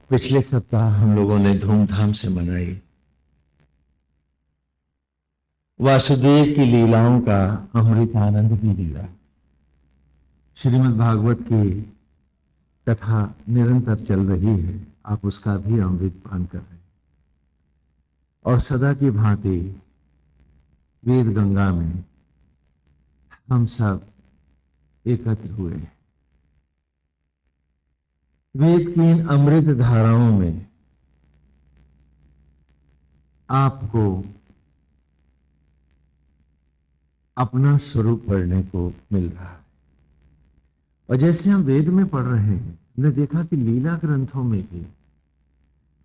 पिछले सप्ताह हम लोगों ने धूमधाम से मनाई वासुदेव की लीलाओं का अमृत आनंद की लीला। श्रीमद् भागवत की कथा निरंतर चल रही है, आप उसका भी अमृत पान कर रहे हैं। और सदा की भांति वेद गंगा में हम सब एकत्र हुए हैं। वेद की इन अमृत धाराओं में आपको अपना स्वरूप पढ़ने को मिल रहा है। और जैसे हम वेद में पढ़ रहे हैं, हमने देखा कि लीला ग्रंथों में भी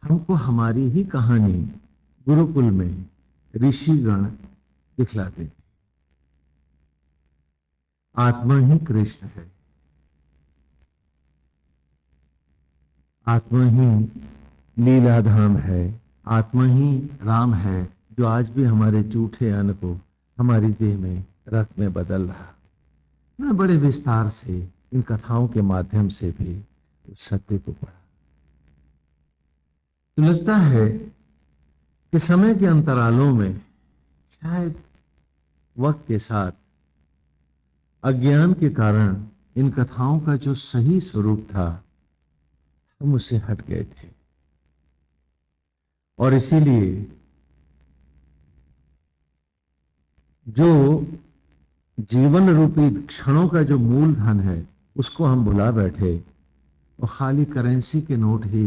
हमको हमारी ही कहानी गुरुकुल में ऋषिगण दिखलाते हैं। आत्मा ही कृष्ण है, आत्मा ही लीलाधाम है, आत्मा ही राम है, जो आज भी हमारे जूठे अन्न को हमारी देह में रक्त में बदल रहा। मैं बड़े विस्तार से इन कथाओं के माध्यम से भी उस सत्य को पढ़ा। तो लगता है कि समय के अंतरालों में शायद वक्त के साथ अज्ञान के कारण इन कथाओं का जो सही स्वरूप था, हम उससे हट गए थे। और इसीलिए जो जीवन रूपी क्षणों का जो मूलधन है, उसको हम भुला बैठे और खाली करेंसी के नोट ही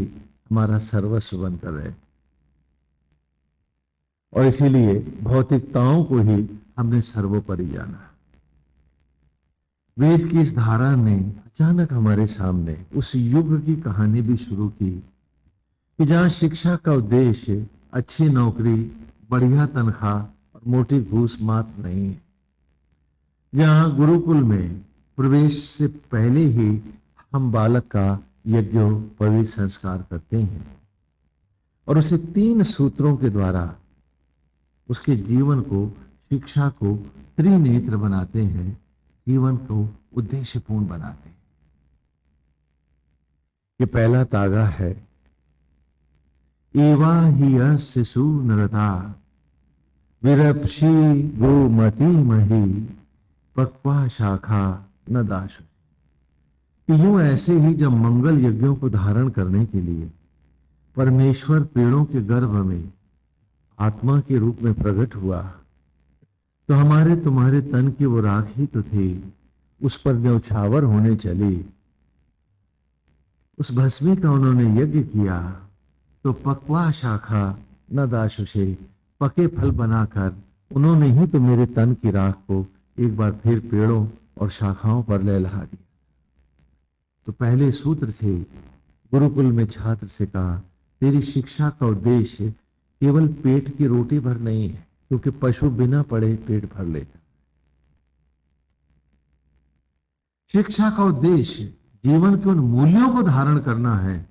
हमारा सर्वस्व बनकर रहे। और इसीलिए भौतिकताओं को ही हमने सर्वोपरि जाना। वेद की इस धारा ने अचानक हमारे सामने उस युग की कहानी भी शुरू की कि जहां शिक्षा का उद्देश्य अच्छी नौकरी, बढ़िया तनख्वाह और मोटी घूस मात्र नहीं है, जहां गुरुकुल में प्रवेश से पहले ही हम बालक का यज्ञोपवीत संस्कार करते हैं और उसे 3 सूत्रों के द्वारा उसके जीवन को, शिक्षा को त्रिनेत्र बनाते हैं, जीवन को उद्देश्यपूर्ण बनाते हैं। ये पहला तागा है, एवा ही शिशु नरता विरप्सी गोमती मही पक्वा शाखा न दाश। यूं ऐसे ही जब मंगल यज्ञों को धारण करने के लिए परमेश्वर पेड़ों के गर्भ में आत्मा के रूप में प्रकट हुआ, तो हमारे तुम्हारे तन की वो राख ही तो थी, उस पर न्यौछावर होने चली। उस भस्मी का उन्होंने यज्ञ किया तो पक्वा शाखा न दाशुषे, पके फल बनाकर उन्होंने ही तो मेरे तन की राख को एक बार फिर पेड़ों और शाखाओं पर लहला दिया। तो पहले सूत्र से गुरुकुल में छात्र से कहा, तेरी शिक्षा का उद्देश्य केवल पेट की रोटी भर नहीं है, क्योंकि पशु बिना पढ़े पेट भर लेता। शिक्षा का उद्देश्य जीवन के उन मूल्यों को धारण करना है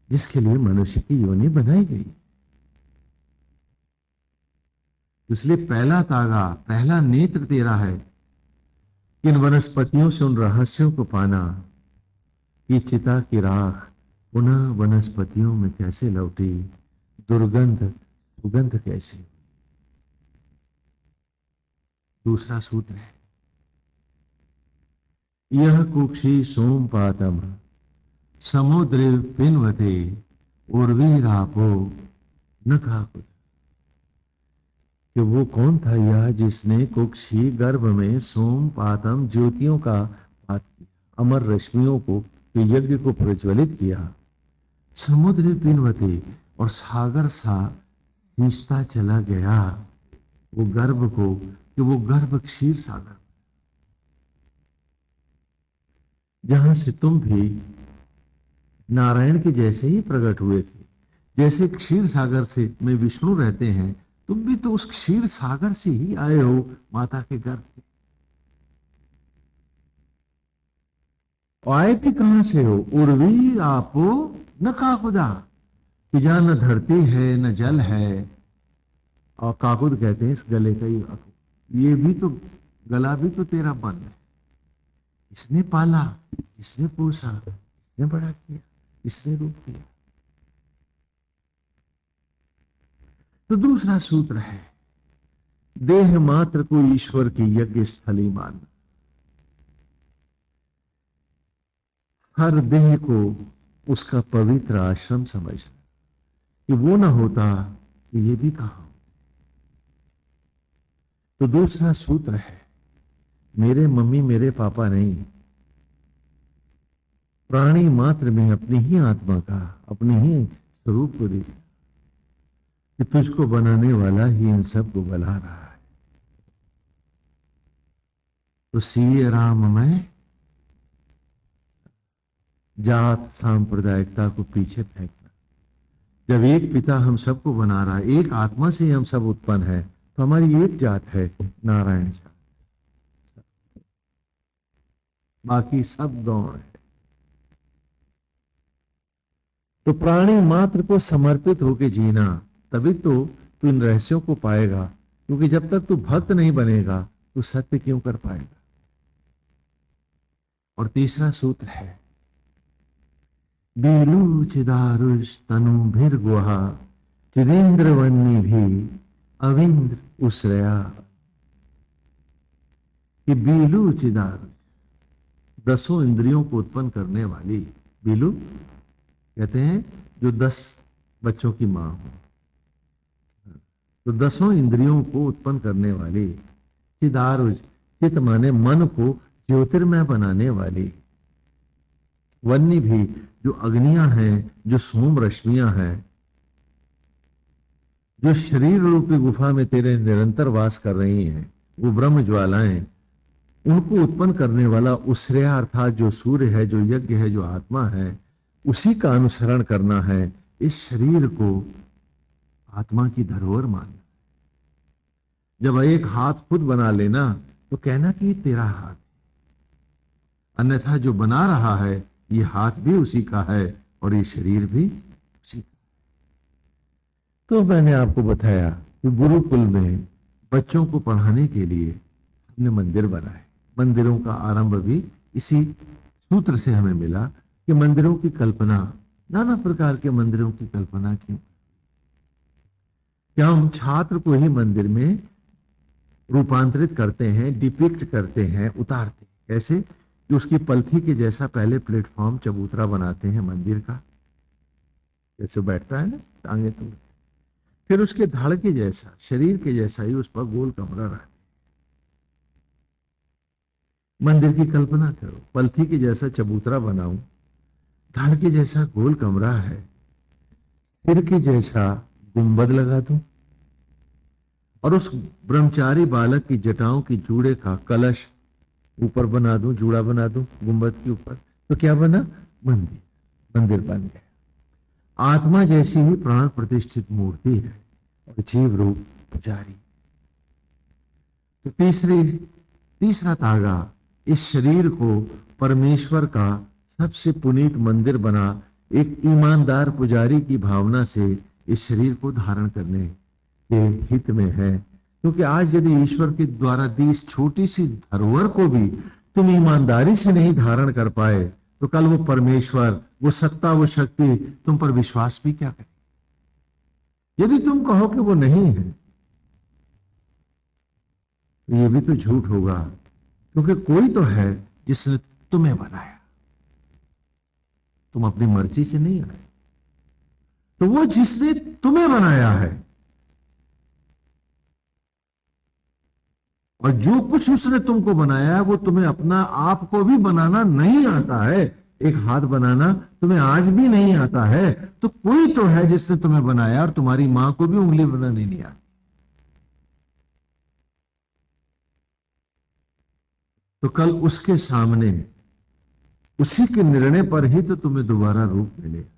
जिसके लिए मनुष्य की योनि बनाई गई। इसलिए पहला तागा, पहला नेत्र तेरा है, इन वनस्पतियों से उन रहस्यों को पाना कि चिता की राख पुनः वनस्पतियों में कैसे लौटी, दुर्गंध सुगंध कैसे। दूसरा सूत्र है, यह कुक्षी सोमपातम समुद्र पिन्वते उर्वीरापो न काकुत। कि वो कौन था यह जिसने कुक्षी गर्भ में सोमपातम ज्योतियों का पात किया, अमर रश्मियों को, यज्ञ को प्रज्वलित किया, समुद्र पिन्वते और सागर सा खींचता चला गया वो गर्भ को, कि वो गर्भ क्षीर सागर, जहां से तुम भी नारायण के जैसे ही प्रकट हुए थे। जैसे क्षीर सागर से में विष्णु रहते हैं, तुम भी तो उस क्षीर सागर से ही आए हो, माता के गर्भ से। आए थे कहां से हो? उर्वी आपो न काकुदा, कि जहां न धरती है न जल है। और काकुद कहते हैं इस गले का ही, ये भी तो गला भी तो तेरा बंद है, इसने पाला, इसने पोसा, इसने बड़ा किया। इसने रोक दिया। तो दूसरा सूत्र है, देह मात्र को ईश्वर की यज्ञ स्थली मानना। हर देह को उसका पवित्र आश्रम समझना, कि वो ना होता तो ये भी कहा। तो दूसरा सूत्र है, मेरे मम्मी मेरे पापा नहीं, प्राणी मात्र में अपनी ही आत्मा का, अपने ही स्वरूप को देख कि तुझको बनाने वाला ही इन सबको बना रहा है। तो सीए राम में जात सांप्रदायिकता को पीछे फेंकना। जब एक पिता हम सबको बना रहा है, एक आत्मा से ही हम सब उत्पन्न है, तो हमारी एक जात है नारायण जात, बाकी सब गौण है। तो प्राणी मात्र को समर्पित होकर जीना, तभी तो तू इन रहस्यों को पाएगा। क्योंकि जब तक तू भक्त नहीं बनेगा तो सत्य क्यों कर पाएगा। और तीसरा सूत्र है, बीलू चिदारुष तनु भीर गुहा चिदेंद्र वन्नी भी अविंद्र उसरया। कि बीलू चिदारुष, 10 इंद्रियों को उत्पन्न करने वाली, बीलू कहते हैं जो 10 बच्चों की मां हो, तो 10 इंद्रियों को उत्पन्न करने वाली, चिदारुज, चित माने मन को ज्योतिर्मय बनाने वाली, वन्नी भी जो अग्नियां हैं, जो सोम रश्मियां हैं, जो शरीर रूपी गुफा में तेरे निरंतर वास कर रही हैं, वो ब्रह्म ज्वालाएं, उनको उत्पन्न करने वाला उसरेया अर्थात जो सूर्य है, जो यज्ञ है, जो आत्मा है, उसी का अनुसरण करना है। इस शरीर को आत्मा की धरोहर मानना। जब एक हाथ खुद बना लेना तो कहना कि ये तेरा हाथ, अन्यथा जो बना रहा है ये हाथ भी उसी का है और ये शरीर भी उसी का। तो मैंने आपको बताया कि गुरुकुल में बच्चों को पढ़ाने के लिए हमने मंदिर बनाए। मंदिरों का आरंभ भी इसी सूत्र से हमें मिला कि मंदिरों की कल्पना, नाना प्रकार के मंदिरों की कल्पना क्यों। क्या हम छात्र को ही मंदिर में रूपांतरित करते हैं, डिपिक्ट करते हैं, उतारते हैं। कैसे कि उसकी पलथी के जैसा पहले प्लेटफॉर्म चबूतरा बनाते हैं मंदिर का, जैसे बैठता है ना टांगे तो, फिर उसके धड़ के जैसा, शरीर के जैसा ही उस पर गोल कमरा रहता है। मंदिर की कल्पना करो, पलथी के जैसा चबूतरा बनाऊं, धड़ के जैसा गोल कमरा है, सिर के जैसा गुंबद लगा दूं और उस ब्रह्मचारी बालक की जटाओं की जूड़े का कलश ऊपर बना दूं, जूड़ा बना दूं गुंबद के ऊपर, तो क्या बना? मंदिर। मंदिर बन गया। आत्मा जैसी ही प्राण प्रतिष्ठित मूर्ति है और जीव रूप पुजारी। तो तीसरा तागा, इस शरीर को परमेश्वर का सबसे पुनीत मंदिर बना, एक ईमानदार पुजारी की भावना से इस शरीर को धारण करने के हित में है। क्योंकि आज यदि ईश्वर के द्वारा दी इस छोटी सी धरोहर को भी तुम ईमानदारी से नहीं धारण कर पाए, तो कल वो परमेश्वर, वो सत्ता, वो शक्ति तुम पर विश्वास भी क्या करे। यदि तुम कहो कि वो नहीं है तो ये भी तो झूठ होगा, क्योंकि कोई तो है जिसने तुम्हें बनाया, तुम अपनी मर्जी से नहीं आए। तो वो जिसने तुम्हें बनाया है और जो कुछ उसने तुमको बनाया है वो तुम्हें अपना आप को भी बनाना नहीं आता है। एक हाथ बनाना तुम्हें आज भी नहीं आता है, तो कोई तो है जिसने तुम्हें बनाया, और तुम्हारी मां को भी उंगली बनानी नहीं आती। तो कल उसके सामने, उसी के निर्णय पर ही तो तुम्हें दोबारा रूप मिलेगा।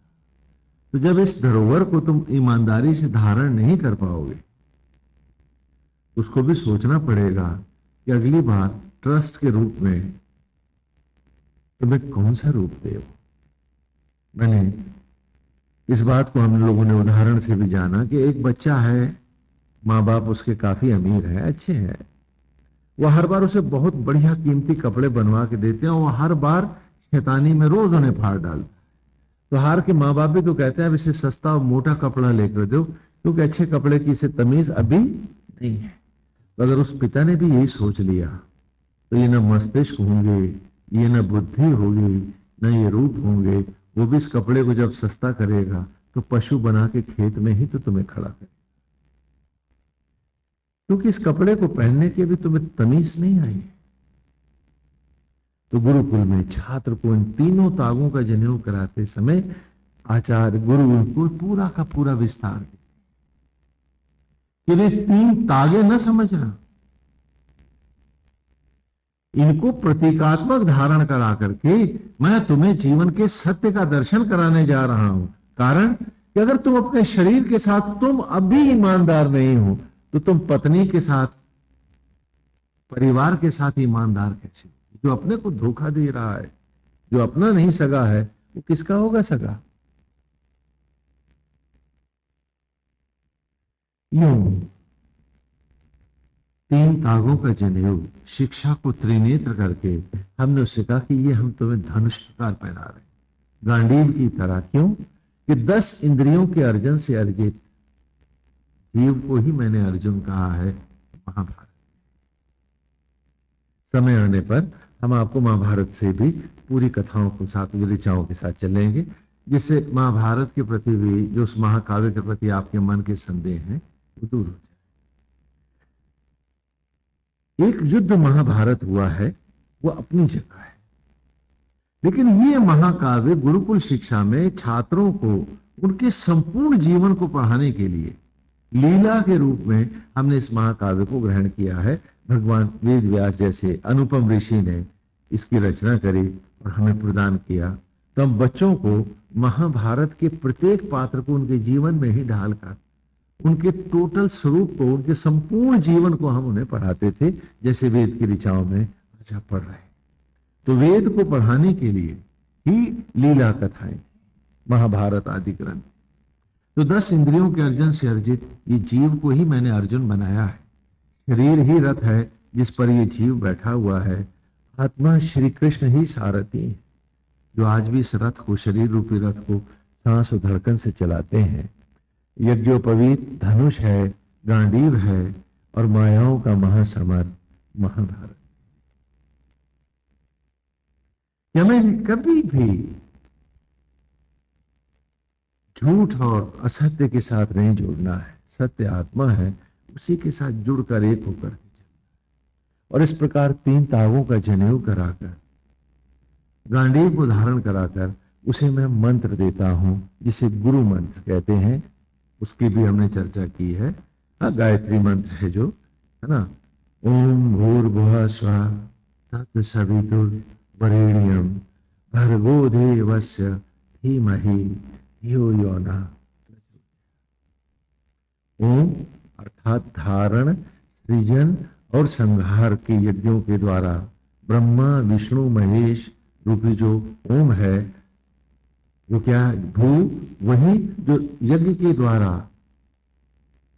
तो जब इस धरोहर को तुम ईमानदारी से धारण नहीं कर पाओगे, उसको भी सोचना पड़ेगा कि अगली बार ट्रस्ट के रूप में तुम्हें कौन सा रूप दे। मैंने इस बात को हम लोगों ने उदाहरण से भी जाना कि एक बच्चा है, माँ बाप उसके काफी अमीर है, अच्छे हैं, वह हर बार उसे बहुत बढ़िया कीमती कपड़े बनवा के देते हैं और हर बार शैतानी में रोज उन्हें फाड़ डालता है। तो हार के माँ बाप भी तो कहते हैं अब इसे सस्ता और मोटा कपड़ा लेकर दो, क्योंकि अच्छे कपड़े की इसे तमीज अभी नहीं है। तो अगर उस पिता ने भी यही सोच लिया तो ये न मस्तिष्क होंगे, ये न बुद्धि होगी, न ये रूप होंगे, वो भी इस कपड़े को जब सस्ता करेगा तो पशु बना के खेत में ही तो तुम्हें खड़ा करे, क्योंकि इस कपड़े को पहनने के भी तुम्हें तमीज नहीं आई। तो गुरुकुल में छात्र को इन तीनों तागों का जनेऊ कराते समय आचार्य गुरु उनको पूरा का पूरा विस्तार दे कि वे 3 तागे न समझना, इनको प्रतीकात्मक धारण करा करके मैं तुम्हें जीवन के सत्य का दर्शन कराने जा रहा हूं। कारण कि अगर तुम अपने शरीर के साथ तुम अभी ईमानदार नहीं हो तो तुम पत्नी के साथ, परिवार के साथ ईमानदार कैसे? जो अपने को धोखा दे रहा है, जो अपना नहीं सगा है, वो किसका होगा सगा? यूं 3 तागों का जनेऊ शिक्षा को त्रिनेत्र करके हमने उससे कहा कि ये हम तुम्हें धनुष प्रकार पहना रहे हैं, गांडीव की तरह। क्यों? कि 10 इंद्रियों के अर्जन से अर्जित जीव को ही मैंने अर्जुन कहा है महाभारत। समय आने पर हम आपको महाभारत से भी पूरी कथाओं के साथ, ऋचाओं के साथ चलेंगे, जिससे महाभारत के प्रति भी, जो उस महाकाव्य के प्रति आपके मन के संदेह हैं, वो दूर हो जाए। एक युद्ध महाभारत हुआ है, वो अपनी जगह है, लेकिन ये महाकाव्य गुरुकुल शिक्षा में छात्रों को उनके संपूर्ण जीवन को पढ़ाने के लिए लीला के रूप में हमने इस महाकाव्य को ग्रहण किया है। भगवान वेद व्यास जैसे अनुपम ऋषि ने इसकी रचना करी और हमें प्रदान किया। तो हम बच्चों को महाभारत के प्रत्येक पात्र को उनके जीवन में ही ढालकर उनके टोटल स्वरूप को, उनके संपूर्ण जीवन को हम उन्हें पढ़ाते थे, जैसे वेद की ऋचाओं में आज आप पढ़ रहे हैं। तो वेद को पढ़ाने के लिए ही लीला कथाएं, महाभारत आदि ग्रंथ। तो 10 इंद्रियों के अर्जन से अर्जित ये जीव को ही मैंने अर्जुन बनाया है। शरीर ही रथ है जिस पर ये जीव बैठा हुआ है। आत्मा श्री कृष्ण ही सारथी है, जो आज भी इस रथ को, शरीर रूपी रथ को सांस और धड़कन से चलाते हैं। यज्ञोपवीत धनुष है, गांडीव है और मायाओं का महासमर महाभारत। हमें कभी भी झूठ और असत्य के साथ नहीं जुड़ना है। सत्य आत्मा है, उसी के साथ जुड़कर एक होकर के चलना। और इस प्रकार 3 तागों का जनेऊ कराकर, गांडीव को धारण कराकर उसे मैं मंत्र देता हूं, जिसे गुरु मंत्र कहते हैं। उसकी भी हमने चर्चा की है। गायत्री मंत्र है जो, है ना, ओम भूर्भुवः स्वः तत्सवितुर्वरेण्यं भर्गो देवस्य धीमहि धियो यो नः। ओम अर्थात धारण, सृजन और संहार के यज्ञों के द्वारा ब्रह्मा विष्णु महेश रूपी जो ओम है, जो क्या भू, वही जो यज्ञ के द्वारा,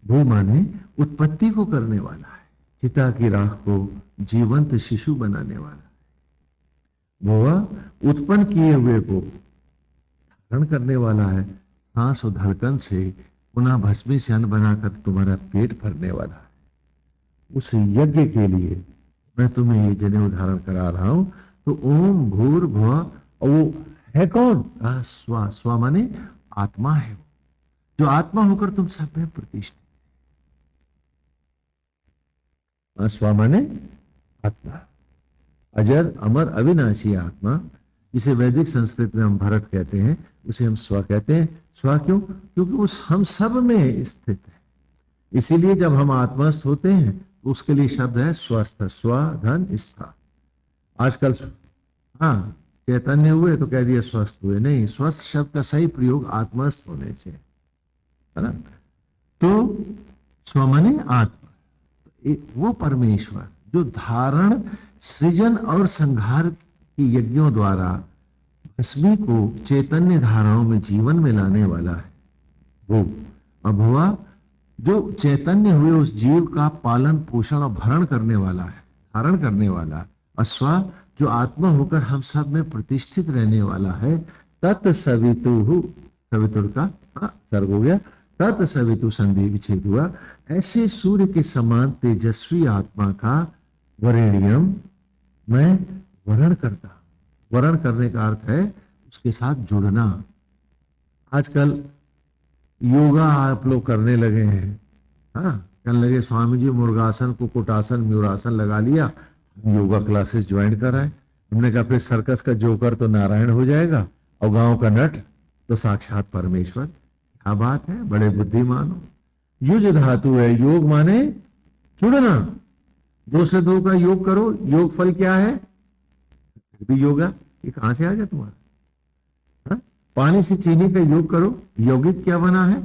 भू माने उत्पत्ति को करने वाला है, चिता की राख को जीवंत शिशु बनाने वाला है। भुवा उत्पन्न किए हुए को धारण करने वाला है, सांस और धड़कन से पुनः भस्मी से अन्न बनाकर तुम्हारा पेट भरने वाला है। उस यज्ञ के लिए मैं तुम्हें ये जनेऊ धारण करा रहा हूं। तो ओम भूर्भुवः, और वो है कौन? स्वा, स्वा माने आत्मा है, वो जो आत्मा होकर तुम सब में प्रतिष्ठित। स्वा माने आत्मा, अजर अमर अविनाशी आत्मा, जिसे वैदिक संस्कृत में हम भरत कहते हैं, उसे हम स्व कहते हैं। स्व क्यों? क्योंकि वो हम सब में स्थित है। इसीलिए जब हम आत्मस्थ होते हैं तो उसके लिए शब्द है स्वस्थ, स्व धन स्था। आजकल हाँ चैतन्य हुए तो कह दिया स्वस्थ हुए, नहीं, स्वस्थ शब्द का सही प्रयोग आत्मस्थ होने से, है ना। तो स्व माने आत्मा, वो परमेश्वर जो धारण, सृजन और संहार की यज्ञों द्वारा भस्मी को चैतन्य धाराओं में, जीवन में लाने वाला है वो। अभुआ जो चैतन्य हुए उस जीव का पालन पोषण और भरण करने वाला है, धारण करने वाला। अश्वा जो आत्मा होकर हम सब में प्रतिष्ठित रहने वाला है, तत्सवितु, सवितुर का सर्ग हो गया, तत्सवितु संधि विच्छेद हुआ। ऐसे सूर्य के समान तेजस्वी आत्मा का वरेण्यम मैं वरण करता। वरण करने का अर्थ है उसके साथ जुड़ना। आजकल योगा आप लोग करने लगे हैं, हाँ, कहने लगे स्वामी जी मुर्गासन, कुकुटासन, म्यूरासन लगा लिया, योगा क्लासेस ज्वाइन कराए। हमने कहा फिर सर्कस का जोकर तो नारायण हो जाएगा और गांव का नट तो साक्षात परमेश्वर। क्या बात है, बड़े बुद्धिमान हो। युज धातु है, योग माने जुड़ना। 2 से 2 का योग करो, योग फल क्या है? फिर भी योगा, ये कहां से आ गया तुम्हारा? हा? पानी से चीनी का योग करो, यौगिक क्या बना है?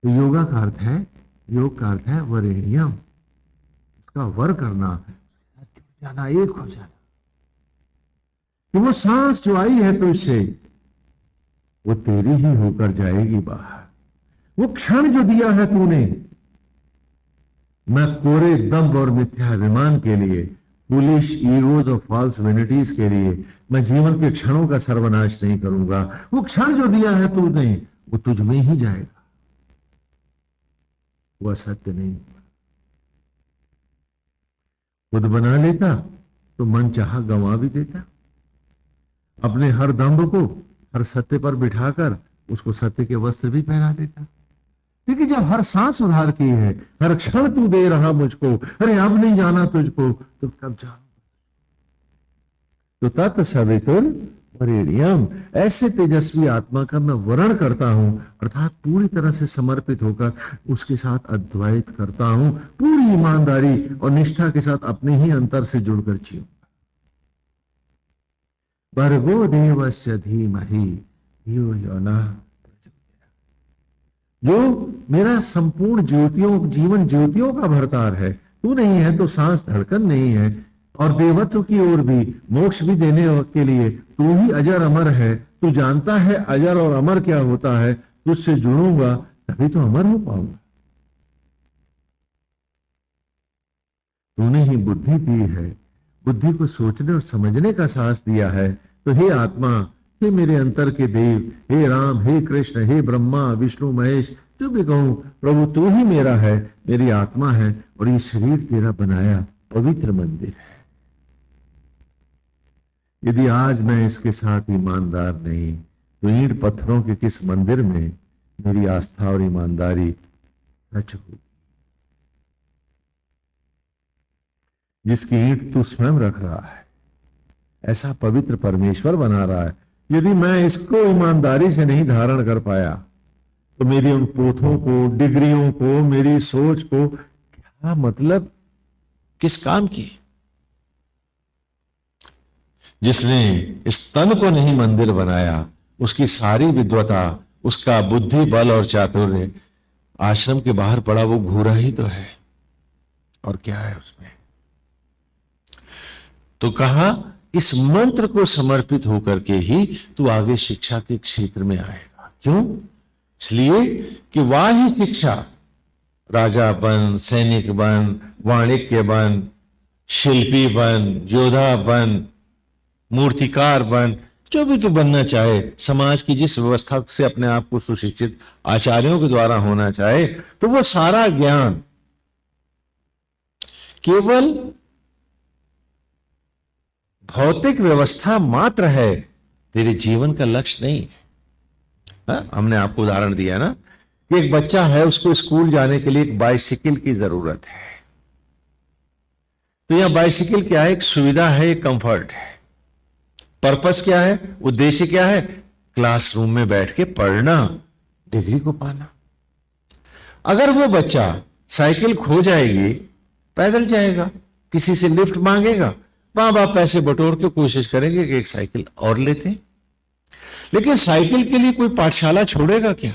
तो योगा का अर्थ है, योग का अर्थ है वरेण्यम, उसका वर करना, जुड़ जाना, एक हो जाना। तो वो सांस जो आई है तो इससे वो तेरी ही होकर जाएगी बाहर। वो क्षण जो दिया है तूने, मैं कोरे दम्भ और मिथ्याभिमान के लिए, फूलिश ईगोज और फॉल्स वेनिटीज के लिए मैं जीवन के क्षणों का सर्वनाश नहीं करूंगा। वो क्षण जो दिया है तूने वो तुझ में ही जाएगा, वो असत्य नहीं। खुद बना लेता तो मन चाहा गंवा भी देता। अपने हर दम्भ को हर सत्य पर बिठाकर उसको सत्य के वस्त्र भी पहना देता। क्योंकि जब हर सांस उधार की है, हर क्षण तू दे रहा मुझको, अरे अब नहीं जाना तुझको, तो कब जाऊंगा? तो तत्सवितुर वरेण्यम, ऐसे तेजस्वी आत्मा का मैं वरण करता हूं, अर्थात पूरी तरह से समर्पित होकर उसके साथ अद्वैत करता हूं, पूरी ईमानदारी और निष्ठा के साथ अपने ही अंतर से जुड़कर जीऊं। भर्गो देवस्य धीमहि धियो यो नः प्रचोदयात्। जो मेरा संपूर्ण ज्योतियों, जीवन ज्योतियों का भरतार है, तू नहीं है तो सांस धड़कन नहीं है, और देवत्व की ओर भी, मोक्ष भी देने के लिए तू ही अजर अमर है। तू जानता है अजर और अमर क्या होता है, तुझसे जुड़ूंगा तभी तो अमर हो पाऊंगा। तूने ही बुद्धि दी है, बुद्धि को सोचने और समझने का साहस दिया है। तो हे आत्मा, हे मेरे अंतर के देव, हे राम, हे कृष्ण, हे ब्रह्मा विष्णु महेश, जो भी कहूं प्रभु तू ही मेरा है, मेरी आत्मा है, और ये शरीर तेरा बनाया पवित्र मंदिर है। यदि आज मैं इसके साथ ईमानदार नहीं, तो ईंट पत्थरों के किस मंदिर में मेरी आस्था और ईमानदारी सच होगी? जिसकी ईंट तू स्वयं रख रहा है, ऐसा पवित्र परमेश्वर बना रहा है, यदि मैं इसको ईमानदारी से नहीं धारण कर पाया, तो मेरी उन पोथों को, डिग्रियों को, मेरी सोच को क्या मतलब, किस काम की? जिसने इस तन को नहीं मंदिर बनाया, उसकी सारी विद्वता, उसका बुद्धि बल और चातुर्य आश्रम के बाहर पड़ा वो घूरा ही तो है, और क्या है उसमें? तो कहा इस मंत्र को समर्पित होकर के ही तू आगे शिक्षा के क्षेत्र में आएगा। क्यों? इसलिए कि वह ही शिक्षा, राजा बन, सैनिक बन, वाणिज्य बन, शिल्पी बन, योद्धा बन, मूर्तिकार बन, जो भी तू बनना चाहे, समाज की जिस व्यवस्था से अपने आप को सुशिक्षित आचार्यों के द्वारा होना चाहे, तो वो सारा ज्ञान केवल भौतिक व्यवस्था मात्र है, तेरे जीवन का लक्ष्य नहीं है। हमने आपको उदाहरण दिया ना कि एक बच्चा है, उसको स्कूल जाने के लिए एक बाइसिकल की जरूरत है। तो यहां बाइसिकल क्या है? एक सुविधा है, एक कंफर्ट है। पर्पस क्या है, उद्देश्य क्या है? क्लासरूम में बैठ के पढ़ना, डिग्री को पाना। अगर वो बच्चा साइकिल खो जाएगी, पैदल जाएगा, किसी से लिफ्ट मांगेगा, मां बाप पैसे बटोर के कोशिश करेंगे कि एक साइकिल और लेते हैं, लेकिन साइकिल के लिए कोई पाठशाला छोड़ेगा क्या?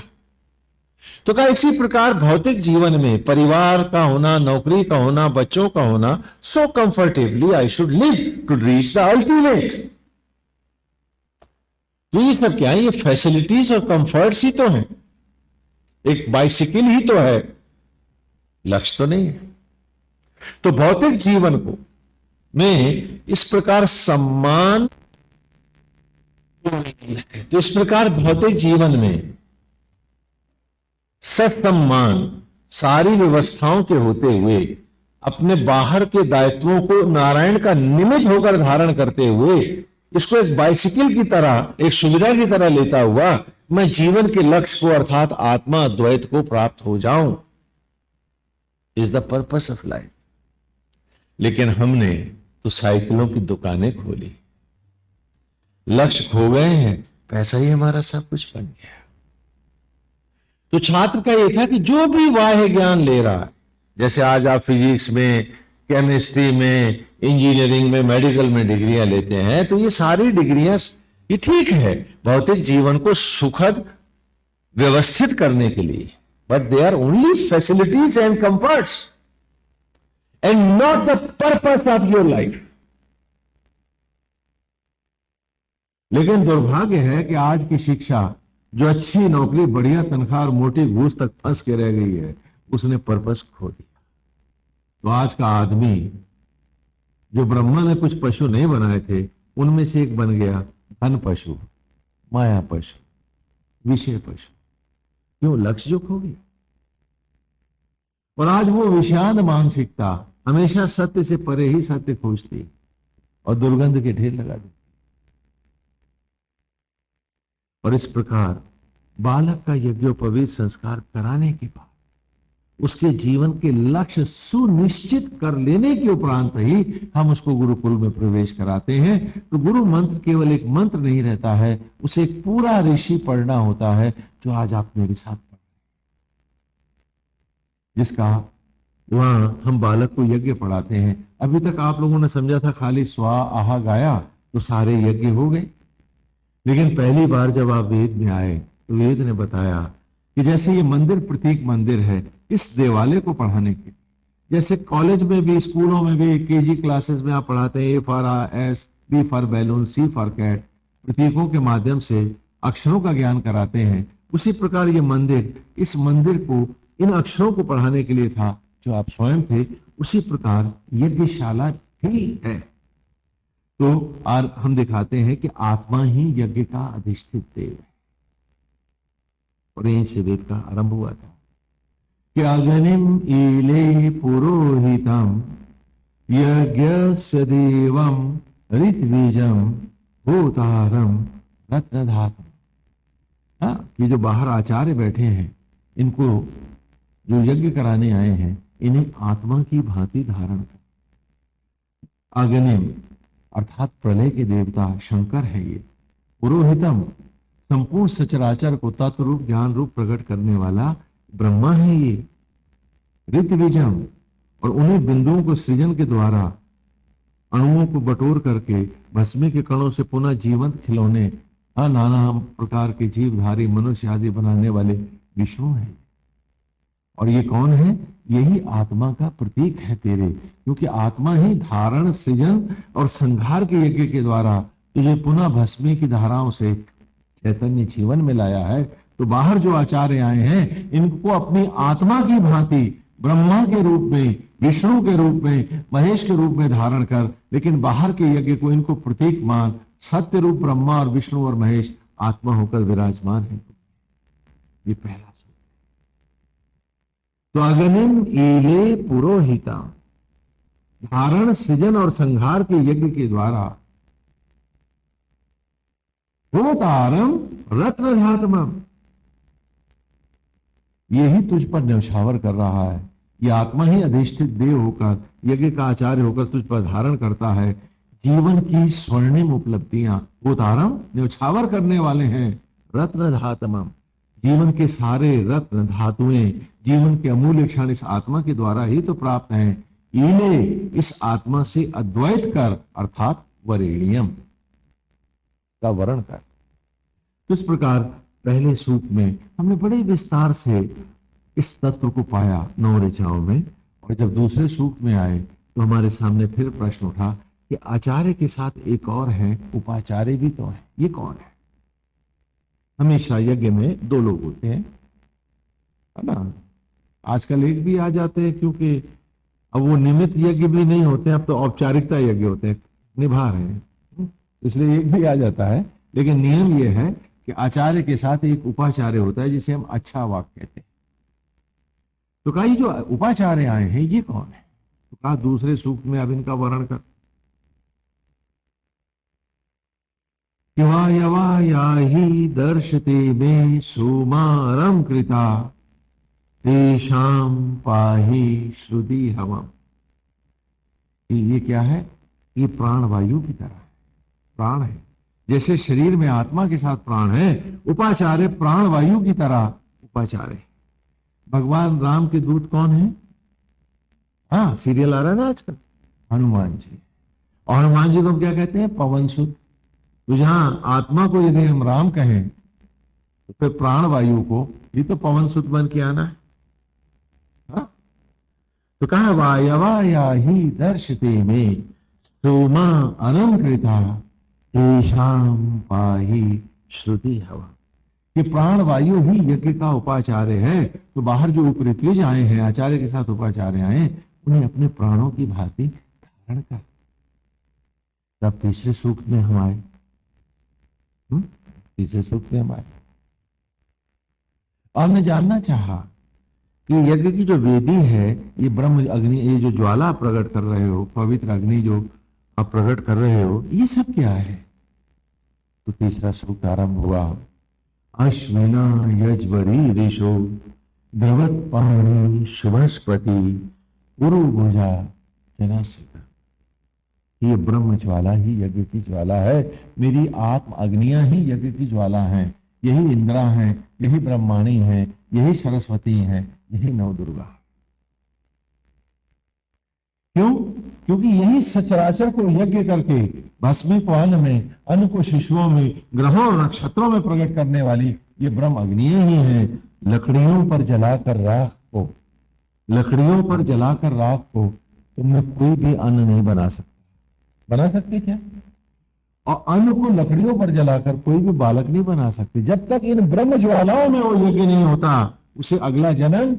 तो कहा इसी प्रकार भौतिक जीवन में परिवार का होना, नौकरी का होना, बच्चों का होना, so comfortably I should live to reach the ultimate. तो ये सब क्या है? ये फैसिलिटीज और कंफर्ट्स ही तो हैं, एक बाइसिकल ही तो है, लक्ष्य तो नहीं है। तो भौतिक जीवन को में इस प्रकार सम्मान, तो इस प्रकार भौतिक जीवन में ससम्मान सारी व्यवस्थाओं के होते हुए अपने बाहर के दायित्वों को नारायण का निमित्त होकर धारण करते हुए इसको एक बाइसिकल की तरह, एक सुविधा की तरह लेता हुआ मैं जीवन के लक्ष्य को अर्थात आत्मा द्वैत को प्राप्त हो जाऊं, is the purpose of life. लेकिन हमने तो साइकिलों की दुकानें खोली, लक्ष्य खो गए हैं, पैसा ही हमारा सब कुछ बन गया। तो छात्र का यह था कि जो भी बाह्य ज्ञान ले रहा है, जैसे आज आप फिजिक्स में, केमिस्ट्री में, इंजीनियरिंग में, मेडिकल में डिग्रियां लेते हैं, तो ये सारी डिग्रियां ये ठीक है भौतिक जीवन को सुखद व्यवस्थित करने के लिए, but they are only facilities and comforts and not the purpose of your life. लेकिन दुर्भाग्य है कि आज की शिक्षा जो अच्छी नौकरी, बढ़िया तनख्वाह और मोटी घूस तक फंस के रह गई है, उसने पर्पस खो दिया। तो आज का आदमी, जो ब्रह्मा ने कुछ पशु नहीं बनाए थे, उनमें से एक बन गया धन पशु, माया पशु, विषय पशु। क्यों? लक्ष्य जो खो गया। और आज वो विषाद मानसिकता हमेशा सत्य से परे ही सत्य खोजती और दुर्गंध के ढेर लगा देती। और इस प्रकार बालक का यज्ञोपवीत संस्कार कराने के बाद उसके जीवन के लक्ष्य सुनिश्चित कर लेने के उपरांत ही हम उसको गुरुकुल में प्रवेश कराते हैं। तो गुरु मंत्र केवल एक मंत्र नहीं रहता है, उसे एक पूरा ऋषि पढ़ना होता है, जो आज आप मेरे साथ पढ़ रहे हैं, जिसका वहां हम बालक को यज्ञ पढ़ाते हैं। अभी तक आप लोगों ने समझा था खाली स्वा आहा गाया तो सारे यज्ञ हो गए, लेकिन पहली बार जब आप वेद में आए तो वेद ने बताया कि जैसे ये मंदिर प्रतीक मंदिर है, इस देवालय को पढ़ाने के, जैसे कॉलेज में भी, स्कूलों में भी, केजी क्लासेस में आप पढ़ाते हैं A for S, B for balloon, C for cat, प्रतीकों के माध्यम से अक्षरों का ज्ञान कराते हैं, उसी प्रकार ये मंदिर, इस मंदिर को, इन अक्षरों को पढ़ाने के लिए था जो आप स्वयं थे। उसी प्रकार यज्ञशाला भी है। तो और हम दिखाते हैं कि आत्मा ही यज्ञ का अधिष्ठित देव है। और यहीं से वेद का आरंभ हुआ था कि अग्निम ईले पुरोहितम यज्ञस्य देवम ऋत्विजम भूतारम रत्नधातम। हाँ, कि जो बाहर आचार्य बैठे हैं, इनको जो यज्ञ कराने आए हैं, इन्हें आत्मा की भांति धारण कर। अग्निम अर्थात प्रलय के देवता शंकर है ये। पुरोहितम संपूर्ण सचराचर को तत्व रूप, ज्ञान रूप प्रकट करने वाला ब्रह्मा है ये। ऋत्विजम और उन्हीं बिंदुओं को सृजन के द्वारा अणुओं को बटोर करके भस्मी के कणों से पुनः जीवंत खिलौने, नाना प्रकार के जीवधारी मनुष्य आदि बनाने वाले विष्णु हैं। और ये कौन है? यही आत्मा का प्रतीक है तेरे, क्योंकि आत्मा ही धारण, सृजन और संहार के यज्ञ के द्वारा तुझे पुनः भस्मी की धाराओं से चैतन्य जीवन में लाया है। तो बाहर जो आचार्य आए हैं, इनको अपनी आत्मा की भांति ब्रह्मा के रूप में, विष्णु के रूप में, महेश के रूप में धारण कर, लेकिन बाहर के यज्ञ को इनको प्रतीक मान। सत्य रूप ब्रह्मा और विष्णु और महेश आत्मा होकर विराजमान है। ये पहला। तो अग्निम ईले पुरोहिता, धारण, सृजन और संहार के यज्ञ के द्वारा होतारम रत्नधातमम, यही तुझ पर न्यौछावर कर रहा है। यह आत्मा ही अधिष्ठित देव होकर, यज्ञ का आचार्य होकर तुझ पर धारण करता है। जीवन की स्वर्णिम उपलब्धियां होतारम न्यौछावर करने वाले हैं। रत्नधातमम, जीवन के सारे रत्न धातुएं, जीवन के अमूल्य क्षण इस आत्मा के द्वारा ही तो प्राप्त हैं। इन्हें इस आत्मा से अद्वैत कर, अर्थात वरेण्यम का वर्ण कर। तो इस प्रकार पहले सूक्त में हमने बड़े विस्तार से इस तत्व को पाया 9 ऋचाओं में। और जब दूसरे सूक्त में आए तो हमारे सामने फिर प्रश्न उठा कि आचार्य के साथ एक और है, उपाचार्य भी तो है, ये कौन है? हमेशा यज्ञ में 2 लोग होते हैं, है ना। आजकल एक भी आ जाते हैं, क्योंकि अब वो निमित्त यज्ञ भी नहीं होते, अब तो औपचारिकता यज्ञ होते हैं, निभा रहे हैं, इसलिए एक भी आ जाता है। लेकिन नियम ये है कि आचार्य के साथ एक उपाचार्य होता है जिसे हम अच्छा वाक कहते हैं। तो कहा ये जो उपाचार्य आए हैं ये कौन है? तो कहा दूसरे सूक्त में अब इनका वर्णन कर। यवायवायाहि दर्शते मे सुमारम कृता तेषाम पाहि श्रुति हवम। ये क्या है? ये प्राण वायु की तरह है, प्राण है। जैसे शरीर में आत्मा के साथ प्राण है, उपाचार्य प्राण वायु की तरह उपाचार्य। भगवान राम के दूत कौन है? हाँ, सीरियल आ रहा है ना आजकल, हनुमान जी। और हनुमान जी को क्या कहते हैं? पवन सुत। तो जहां आत्मा को यदि हम राम कहें तो फिर प्राण वायु को भी तो पवन सुत बन के आना है। हाँ? तो कहा वायवाया ही दर्शते में सोमा अलंकृता तेषाम पाहि श्रुति हवा। कि प्राण वायु ही यज्ञ का उपाचार्य है। तो बाहर जो उपरित्विज आए हैं, आचार्य के साथ उपाचार्य आए, उन्हें अपने प्राणों की भांति धारण कर। तब तीसरे सूक्त में हम आए, तीसरे सूक्त में हम आए और मैं जानना चाहा कि यज्ञ की जो वेदी है, ये ब्रह्म अग्नि, ये जो ज्वाला प्रकट कर रहे हो, पवित्र अग्नि जो आप प्रकट कर रहे हो, ये सब क्या है? तो तीसरा सूक्त आरंभ हुआ। अश्विना यजवरी ऋषो द्रवत पाणी शुभस्पति गुरु भुजा जनासिका। ये ब्रह्म ज्वाला ही यज्ञ की ज्वाला है। मेरी आत्म अग्नियां ही यज्ञ की ज्वाला हैं। यही इंद्रा हैं, यही ब्रह्माणी हैं, यही सरस्वती हैं, यही नवदुर्गा। क्यों? क्योंकि यही सचराचर को यज्ञ करके भस्मी को अन्न में, अन्न को शिशुओं में, ग्रहों और नक्षत्रों में प्रकट करने वाली ये ब्रह्म अग्नियां ही हैं। लकड़ियों पर जलाकर राख को, लकड़ियों पर जलाकर राख को तुमने कोई भी अन्न नहीं बना सकता। बना सकते क्या? और अन्न को लकड़ियों पर जलाकर कोई भी बालक नहीं बना सकते। जब तक इन ब्रह्म ज्वालाओं में वो यज्ञ नहीं होता, उसे अगला जन्म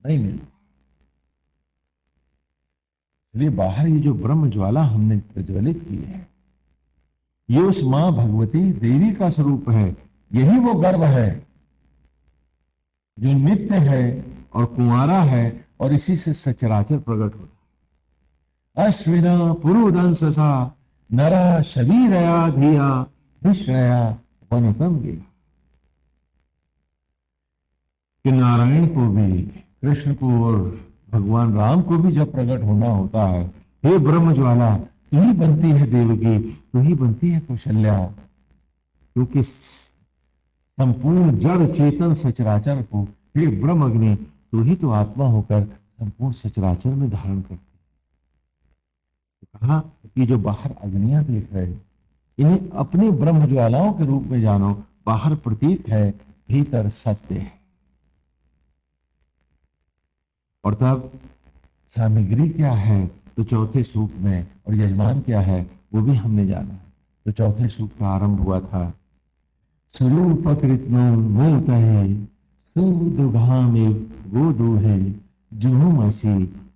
नहीं मिलता। इसलिए बाहर ये जो ब्रह्म ज्वाला हमने प्रज्वलित की है, ये उस मां भगवती देवी का स्वरूप है। यही वो गर्भ है जो नित्य है और कुंवारा है, और इसी से सचराचर प्रकट होता है। अश्विना पुरुदंससा नरा शरीरया धिया कृष्णया वनतम गिरा। कि नारायण को भी, कृष्ण को और भगवान राम को भी जब प्रकट होना होता है, हे ब्रह्म ज्वाला तू ही बनती है देवकी, तू ही बनती है कौशल्या। क्योंकि संपूर्ण जड़ चेतन सचराचर को हे ब्रह्म अग्नि तू ही तो आत्मा होकर संपूर्ण सचराचर में धारण करती। तो कहा कि जो बाहर अग्नियां देख रहे, इन्हें अपनी ब्रह्म ज्वालाओं के रूप में जानो। बाहर प्रतीक है, भीतर सत्य है। और तब सामग्री क्या है तो चौथे सूक्त में, और यजमान क्या है वो भी हमने जाना। तो चौथे सूक्त का आरंभ हुआ था। स्वरूपकृत्नो मूर्तये सुदुघामे गोदुहे जुहुमसि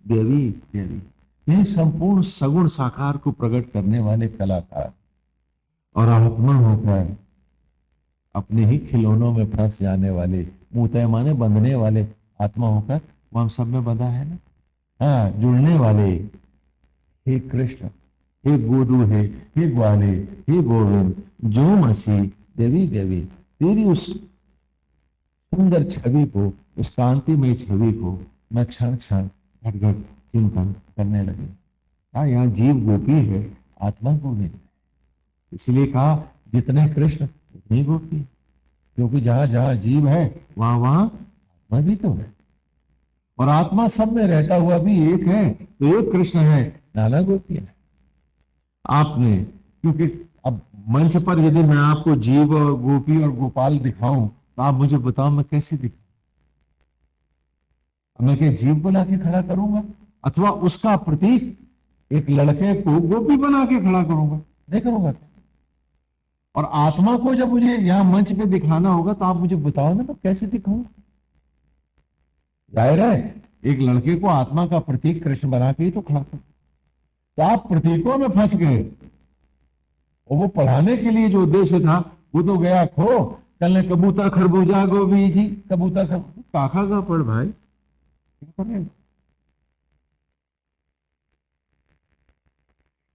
देवी देवी। यह संपूर्ण सगुण साकार को प्रकट करने वाले कलाकार और आत्मा होकर अपने ही खिलौनों में फंस जाने वाले, मूतय माने बंधने वाले, आत्मा होकर वो हम सब में बंधा है ना। हाँ, जुड़ने वाले, हे कृष्ण, हे गोदू है, हे ग्वाले, हे गोविंद, जो मसी देवी देवी। तेरी उस सुंदर छवि को, उस कांतिमय छवि को मैं क्षण क्षण घट घट चिंतन करने लगे। हाँ, यहाँ जीव गोपी है, आत्मा गोपी है। इसलिए कहा जितने कृष्ण उतनी गोपी, क्योंकि जहां जहां जीव है वहां वहां आत्मा भी तो है। और आत्मा सब में रहता हुआ भी एक है, तो एक कृष्ण है, नाना गोपी है। आपने, क्योंकि अब मंच पर यदि मैं आपको जीव और गोपी और गोपाल दिखाऊं तो आप मुझे बताओ मैं कैसे दिखाऊं? मैं क्या जीव को लाके खड़ा करूंगा, अथवा उसका प्रतीक एक लड़के को गोपी बना के खड़ा करूंगा? नहीं करूंगा। और आत्मा को जब मुझे यहां मंच पे दिखाना होगा तो आप मुझे बताओ ना, तो कैसे दिखाऊं? जाहिर है एक लड़के को आत्मा का प्रतीक कृष्ण बना के ही तो खड़ा कर, तो आप प्रतीकों में फंस गए और वो पढ़ाने के लिए जो उद्देश्य था वो तो गया खो। कल ने कबूतर खरबूजा गोभी जी, कबूतर काका का पढ़ भाई,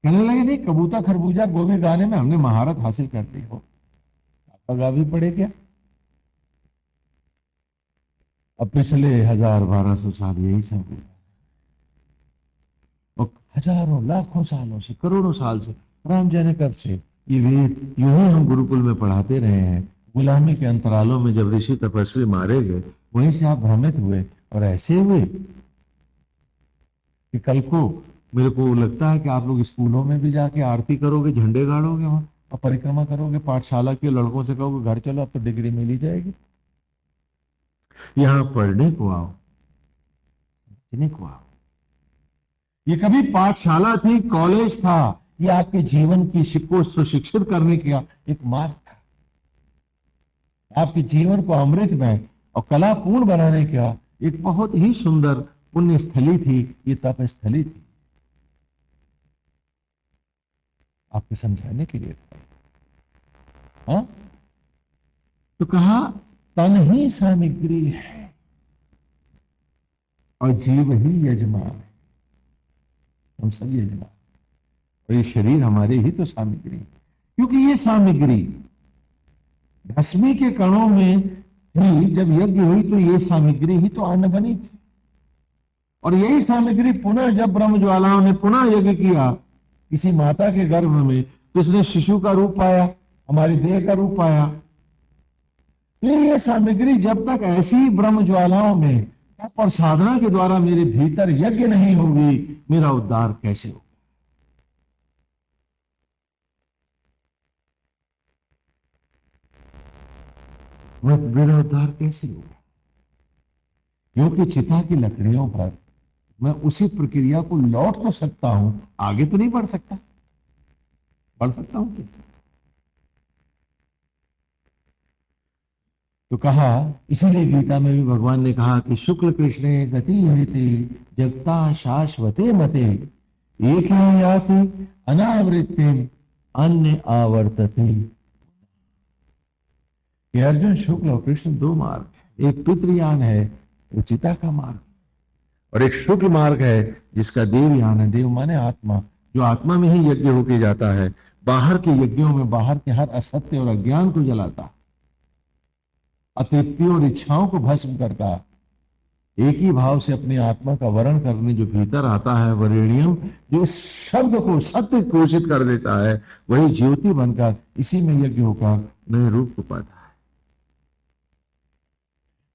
कहने लगे नहीं कबूतर खरबूजा गोभी गाने में हमने महारत हासिल कर ली हो, काका गा भी पड़े क्या। अब पिछले 1000-1200 साल यही सब हुआ, और हजारों लाखों सालों से, करोड़ों साल से, राम जाने कब से ये वेद यूं ही हम गुरुकुल में पढ़ाते रहे हैं। गुलामी के अंतरालों में जब ऋषि तपस्वी मारे गए, वहीं से आप भ्रमित हुए और ऐसे हुए कि कल को मेरे को लगता है कि आप लोग स्कूलों में भी जाके आरती करोगे, झंडे गाड़ोगे वहां और परिक्रमा करोगे, पाठशाला के लड़कों से कहोगे घर चलो अब तो डिग्री मिल ही जाएगी। यहां पढ़ने को आओ, समझने को आओ। ये कभी पाठशाला थी, कॉलेज था, ये आपके जीवन की को सुशिक्षित करने का एक मार्ग था, आपके जीवन को अमृतमय और कलापूर्ण बनाने का एक बहुत ही सुंदर पुण्य स्थली थी, ये तप स्थली थी। आपको समझाने के लिए था। हाँ? तो कहा तन ही सामग्री है और जीव ही यजमान है, हम सब यजमान, और ये शरीर हमारे ही तो सामग्री है, क्योंकि ये सामग्री भस्मी के कणों में ही जब यज्ञ हुई तो ये सामग्री ही तो अन्न बनी थी, और यही सामग्री पुनः जब ब्रह्म ज्वालाओं ने पुनः यज्ञ किया किसी माता के गर्भ में, तो इसने शिशु का रूप पाया, हमारी देह का रूप पाया। ये सामग्री जब तक ऐसी ब्रह्म ज्वालाओं में तप और साधना के द्वारा मेरे भीतर यज्ञ नहीं होगी, मेरा उद्धार कैसे होगा। मेरा उद्धार कैसे होगा, क्योंकि चिता की लकड़ियों पर मैं उसी प्रक्रिया को लौट तो सकता हूं, आगे तो नहीं बढ़ सकता। बढ़ सकता हूं क्या? तो कहा, इसीलिए गीता में भी भगवान ने कहा कि शुक्ल कृष्णे गति हरिते जगता शाश्वते मते एक ही याति अनावृत्ति अन्य आवर्तते। कि अर्जुन, शुक्ल और कृष्ण दो मार्ग है, एक पितृयान है वो चिता का मार्ग, और एक शुक्ल मार्ग है जिसका देवयान है। देव माने आत्मा, जो आत्मा में ही यज्ञ होके जाता है, बाहर के यज्ञों में बाहर के हर असत्य और अज्ञान को जलाता, अतृप्तियों और इच्छाओं को भस्म करता, एक ही भाव से अपनी आत्मा का वर्ण करने जो भीतर आता है, वरेण्यम, जो इस शब्द को सत्य घोषित कर देता है, वही ज्योति बनकर इसी में यज्ञ होकर नए रूप को पाता है।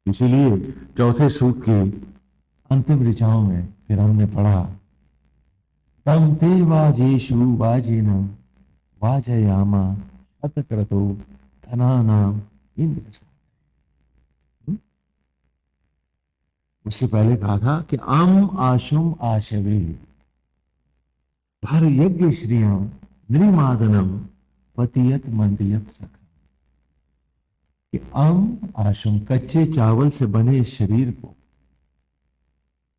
इसीलिए चौथे सूक्त की अंतिम ऋचाओं में फिर हमने पढ़ा, तम ते वाजेशु वाजेन वाजयामा शतक्रतो धनानाम इंद्र। उससे पहले कहा था कि अम आशुम आशवे भर यज्ञ श्रियम नृमादनम पतियत मंदियत सखा। कि अम आशुम, कच्चे चावल से बने इस शरीर को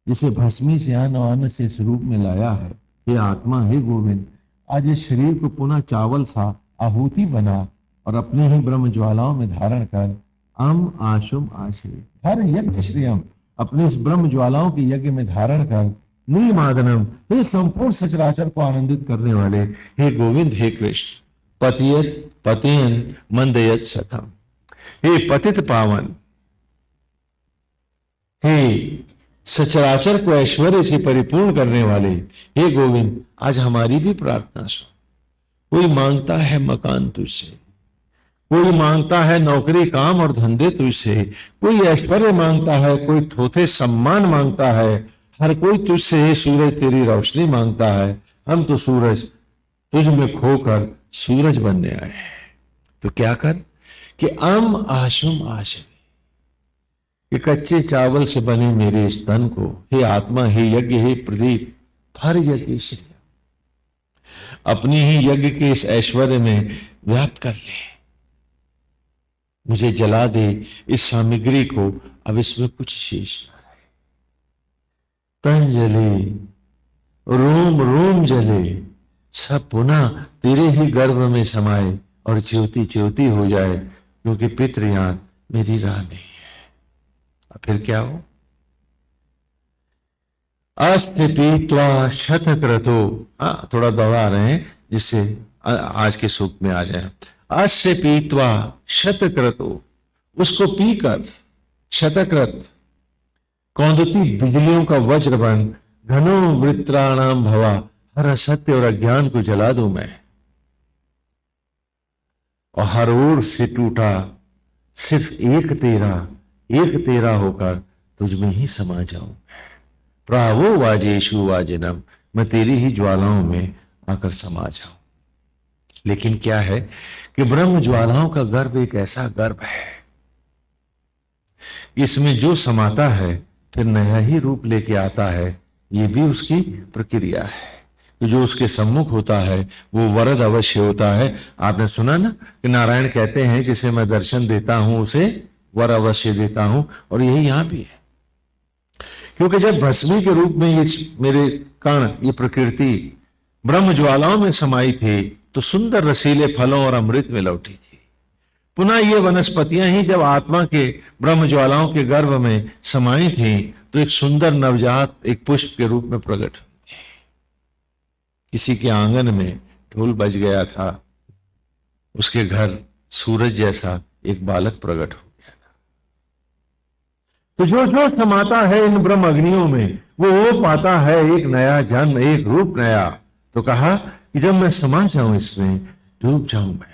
जिसे भस्मी से अन्न से इस रूप में लाया है, हे आत्मा, हे गोविंद, आज इस शरीर को पुनः चावल सा आहुति बना और अपने ही ब्रह्म ज्वालाओं में धारण कर अम आशुम आशवे हर यज्ञ श्रियम, अपने इस ब्रह्म ज्वालाओं के यज्ञ में धारण कर नीमादनम, हे संपूर्ण सचराचर को आनंदित करने वाले, हे गोविंद, हे कृष्ण, पतियत पतियन मंदयत सखम, हे पतित पावन, हे सचराचर को ऐश्वर्य से परिपूर्ण करने वाले, हे गोविंद, आज हमारी भी प्रार्थना सुन। कोई मांगता है मकान तुझसे, कोई मांगता है नौकरी काम और धंधे तुझसे, कोई ऐश्वर्य मांगता है, कोई थोथे सम्मान मांगता है, हर कोई तुझसे हे सूरज तेरी रोशनी मांगता है। हम तो सूरज तुझ में खोकर सूरज बनने आए हैं। तो क्या कर कि अम आशुम आशवे, कि कच्चे चावल से बने मेरे इस तन को, हे आत्मा, हे यज्ञ, हे प्रदीप, भर यज्ञ श्री, अपनी ही यज्ञ के इस ऐश्वर्य में व्याप्त कर ले, मुझे जला दे इस सामग्री को, अब इसमें कुछ शेष न रहे। तन जले, रोम रोम जले, सब पुनः तेरे ही गर्भ में समाये और ज्योति ज्योति हो जाए, क्योंकि पितृयान मेरी राह नहीं है। और फिर क्या हो? अस्य पीत्वा शतक्रतो, थोड़ा दोहरा रहे हैं जिससे आज के सूक्त में आ जाए। अस्य पीत्वा शतक्रतो, उसको पीकर, शतक्रत कौंदती बिजलियों का वज्र बन, घनो वृत्राणाम भवा, हर असत्य और अज्ञान को जला दूं मैं, और हर ओर से टूटा सिर्फ एक तेरा होकर तुझ में ही समा जाऊं। प्रावो वाजेशु वाजिनम, मैं तेरी ही ज्वालाओं में आकर समा जाऊं। लेकिन क्या है कि ब्रह्म ज्वालाओं का गर्भ एक ऐसा गर्भ है, इसमें जो समाता है फिर नया ही रूप लेके आता है। ये भी उसकी प्रक्रिया है। तो जो उसके सम्मुख होता है वो वरद अवश्य होता है। आपने सुना ना कि नारायण कहते हैं जिसे मैं दर्शन देता हूं उसे वर अवश्य देता हूं, और यही यहां भी है। क्योंकि जब भस्मी के रूप में ये मेरे कण, ये प्रकृति ब्रह्म ज्वालाओं में समाई थी तो सुंदर रसीले फलों और अमृत में लौटी थी। पुनः ये वनस्पतियां ही जब आत्मा के ब्रह्म ज्वालाओं के गर्भ में समाई थी तो एक सुंदर नवजात एक पुष्प के रूप में प्रकट हुई थी। किसी के आंगन में ढोल बज गया था, उसके घर सूरज जैसा एक बालक प्रकट हो गया था। तो जो जो समाता है इन ब्रह्म अग्नियों में वो पाता है एक नया जन्म, एक रूप नया। तो कहा कि जब मैं समा जाऊं इसमें, डूब जाऊं मैं,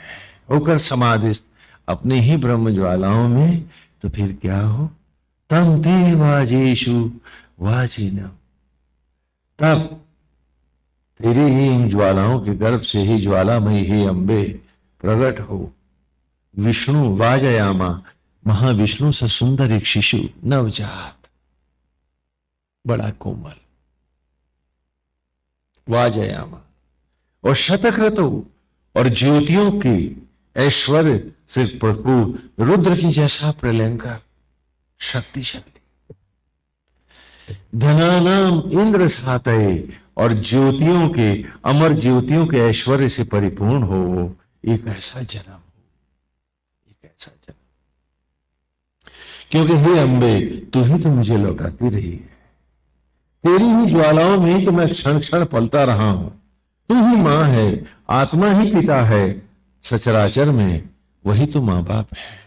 होकर समाधिस्थ अपने ही ब्रह्म ज्वालाओं में, तो फिर क्या हो? तम ते वाजेशु वाजिनम, तब तेरे ही उन ज्वालाओं के गर्भ से ही ज्वालामयी ही अंबे प्रकट हो। विष्णु वाजयामा, महाविष्णु से सुंदर एक शिशु नवजात, बड़ा कोमल, वाजयामा, और शतक्रतु, और ज्योतियों की ऐश्वर्य से भरपूर रुद्र की जैसा प्रलयंकर शक्तिशाली, धनानाम इंद्र सातये, और ज्योतियों के, अमर ज्योतियों के ऐश्वर्य से परिपूर्ण हो वो एक ऐसा जन्म हो, एक ऐसा जन्म। क्योंकि हे अंबे तू ही तो मुझे लौटाती रही है, तेरी ही ज्वालाओं में तो मैं क्षण क्षण पलता रहा हूं। तू ही मां है, आत्मा ही पिता है, सचराचर में वही तो मां बाप है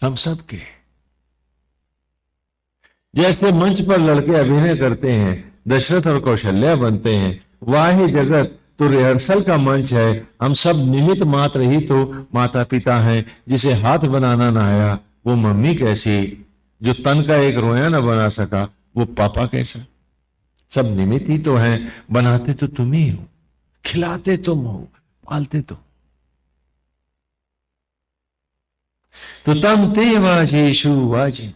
हम सबके। जैसे मंच पर लड़के अभिनय करते हैं, दशरथ और कौशल्या बनते हैं, वाह जगत तो रिहर्सल का मंच है, हम सब निमित्त मात्र ही तो माता पिता हैं। जिसे हाथ बनाना ना आया वो मम्मी कैसी, जो तन का एक रोया ना बना सका वो पापा कैसा। सब निमित्त ही तो हैं, बनाते तो तुम ही हो, खिलाते तुम हो, पालते तुम। तो तम ते वाजेशु वाजिन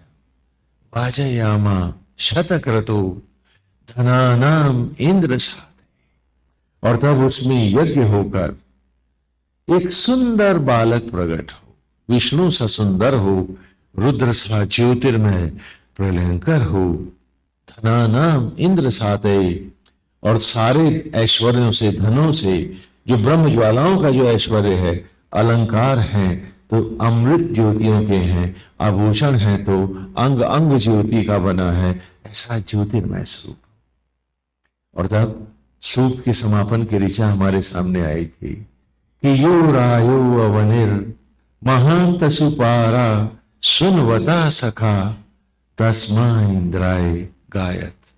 वाजयामा शतक्रतो धनानाम इंद्र साधे, और तब उसमें यज्ञ होकर एक सुंदर बालक प्रकट हो, विष्णु सा सुंदर हो, रुद्र सा ज्योतिर्मय प्रलयंकर हो, धनानाम इंद्र साते, और सारे ऐश्वर्यों से, धनों से, जो ब्रह्म ज्वालाओं का जो ऐश्वर्य है, अलंकार हैं तो अमृत ज्योतियों के हैं, आभूषण है तो अंग अंग ज्योति का बना है, ऐसा ज्योतिर्मय स्वरूप। और तब सूक्त के समापन की ऋचा हमारे सामने आई थी कि यो रायो अवनिर महांत सुपारा सुनवता सखा तस्मा इंद्राय गायत।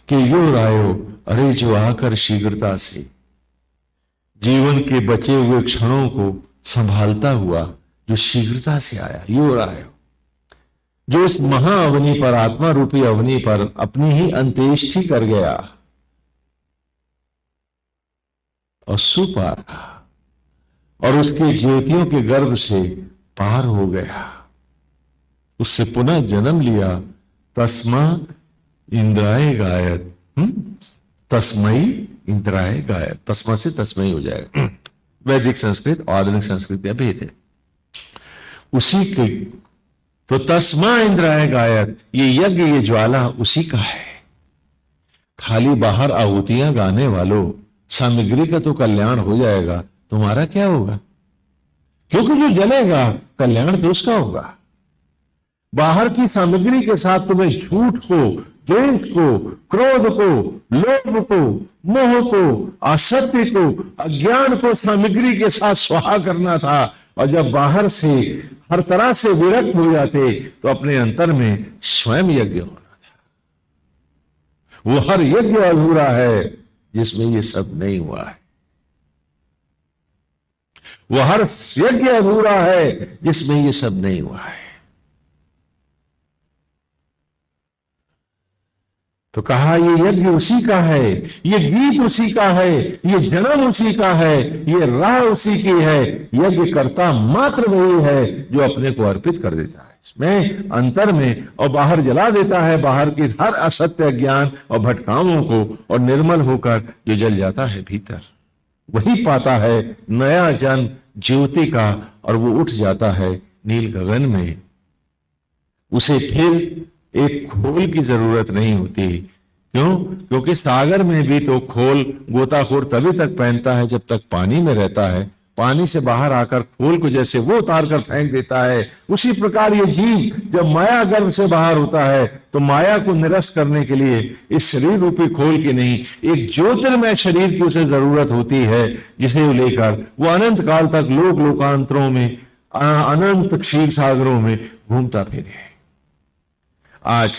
कि यो रायो, अरे जो आकर शीघ्रता से जीवन के बचे हुए क्षणों को संभालता हुआ, जो शीघ्रता से आया, यो रायो, जो इस महाअवनि पर, आत्मा रूपी अवनि पर अपनी ही अंत्येष्टि कर गया, और सुपारा, और उसके ज्योतियों के गर्भ से पार हो गया, उससे पुनः जन्म लिया। तस्मा इंद्राय गायत, तस्मई इंद्राय गायत, तस्मा से तस्मई हो जाएगा। वैदिक संस्कृत और आधुनिक संस्कृत में भेद है। उसी के तो तस्मा इंद्राय गायत, ये यज्ञ, ये ज्वाला उसी का है। खाली बाहर आहुतियां गाने वालों, सामग्री का तो कल्याण हो जाएगा, तुम्हारा क्या होगा? क्योंकि जो जलेगा कल्याण तो उसका होगा। बाहर की सामग्री के साथ तुम्हें झूठ को, द्वेष को, क्रोध को, लोभ को, मोह को, असत्य को, अज्ञान को सामग्री के साथ स्वाहा करना था। और जब बाहर से हर तरह से विरक्त हो जाते तो अपने अंतर में स्वयं यज्ञ होना था। वो हर यज्ञ अधूरा है जिसमें ये सब नहीं हुआ है। वो हर यज्ञ अधूरा है जिसमें ये सब नहीं हुआ है। तो कहा ये यज्ञ उसी का है, ये गीत उसी का है, ये जन्म उसी का है, ये राह उसी की है। यज्ञ करता मात्र वही है जो अपने को अर्पित कर देता है इसमें, अंतर में, और बाहर जला देता है बाहर की हर असत्य ज्ञान और भटकामों को, और निर्मल होकर जो जल जाता है भीतर, वही पाता है नया जन्म ज्योति का, और वो उठ जाता है नील गगन में। उसे फिर एक खोल की जरूरत नहीं होती। क्यों? क्योंकि सागर में भी तो खोल गोताखोर तभी तक पहनता है जब तक पानी में रहता है। पानी से बाहर आकर खोल को जैसे वो उतार कर फेंक देता है, उसी प्रकार ये जीव जब माया गर्भ से बाहर होता है तो माया को निरस्त करने के लिए इस शरीर रूपी खोल की नहीं, एक ज्योतिर्मय शरीर की उसे जरूरत होती है, जिसे वो लेकर वो अनंत काल तक लोक लोकांतरों में, अनंत क्षीर सागरों में घूमता फिरे। आज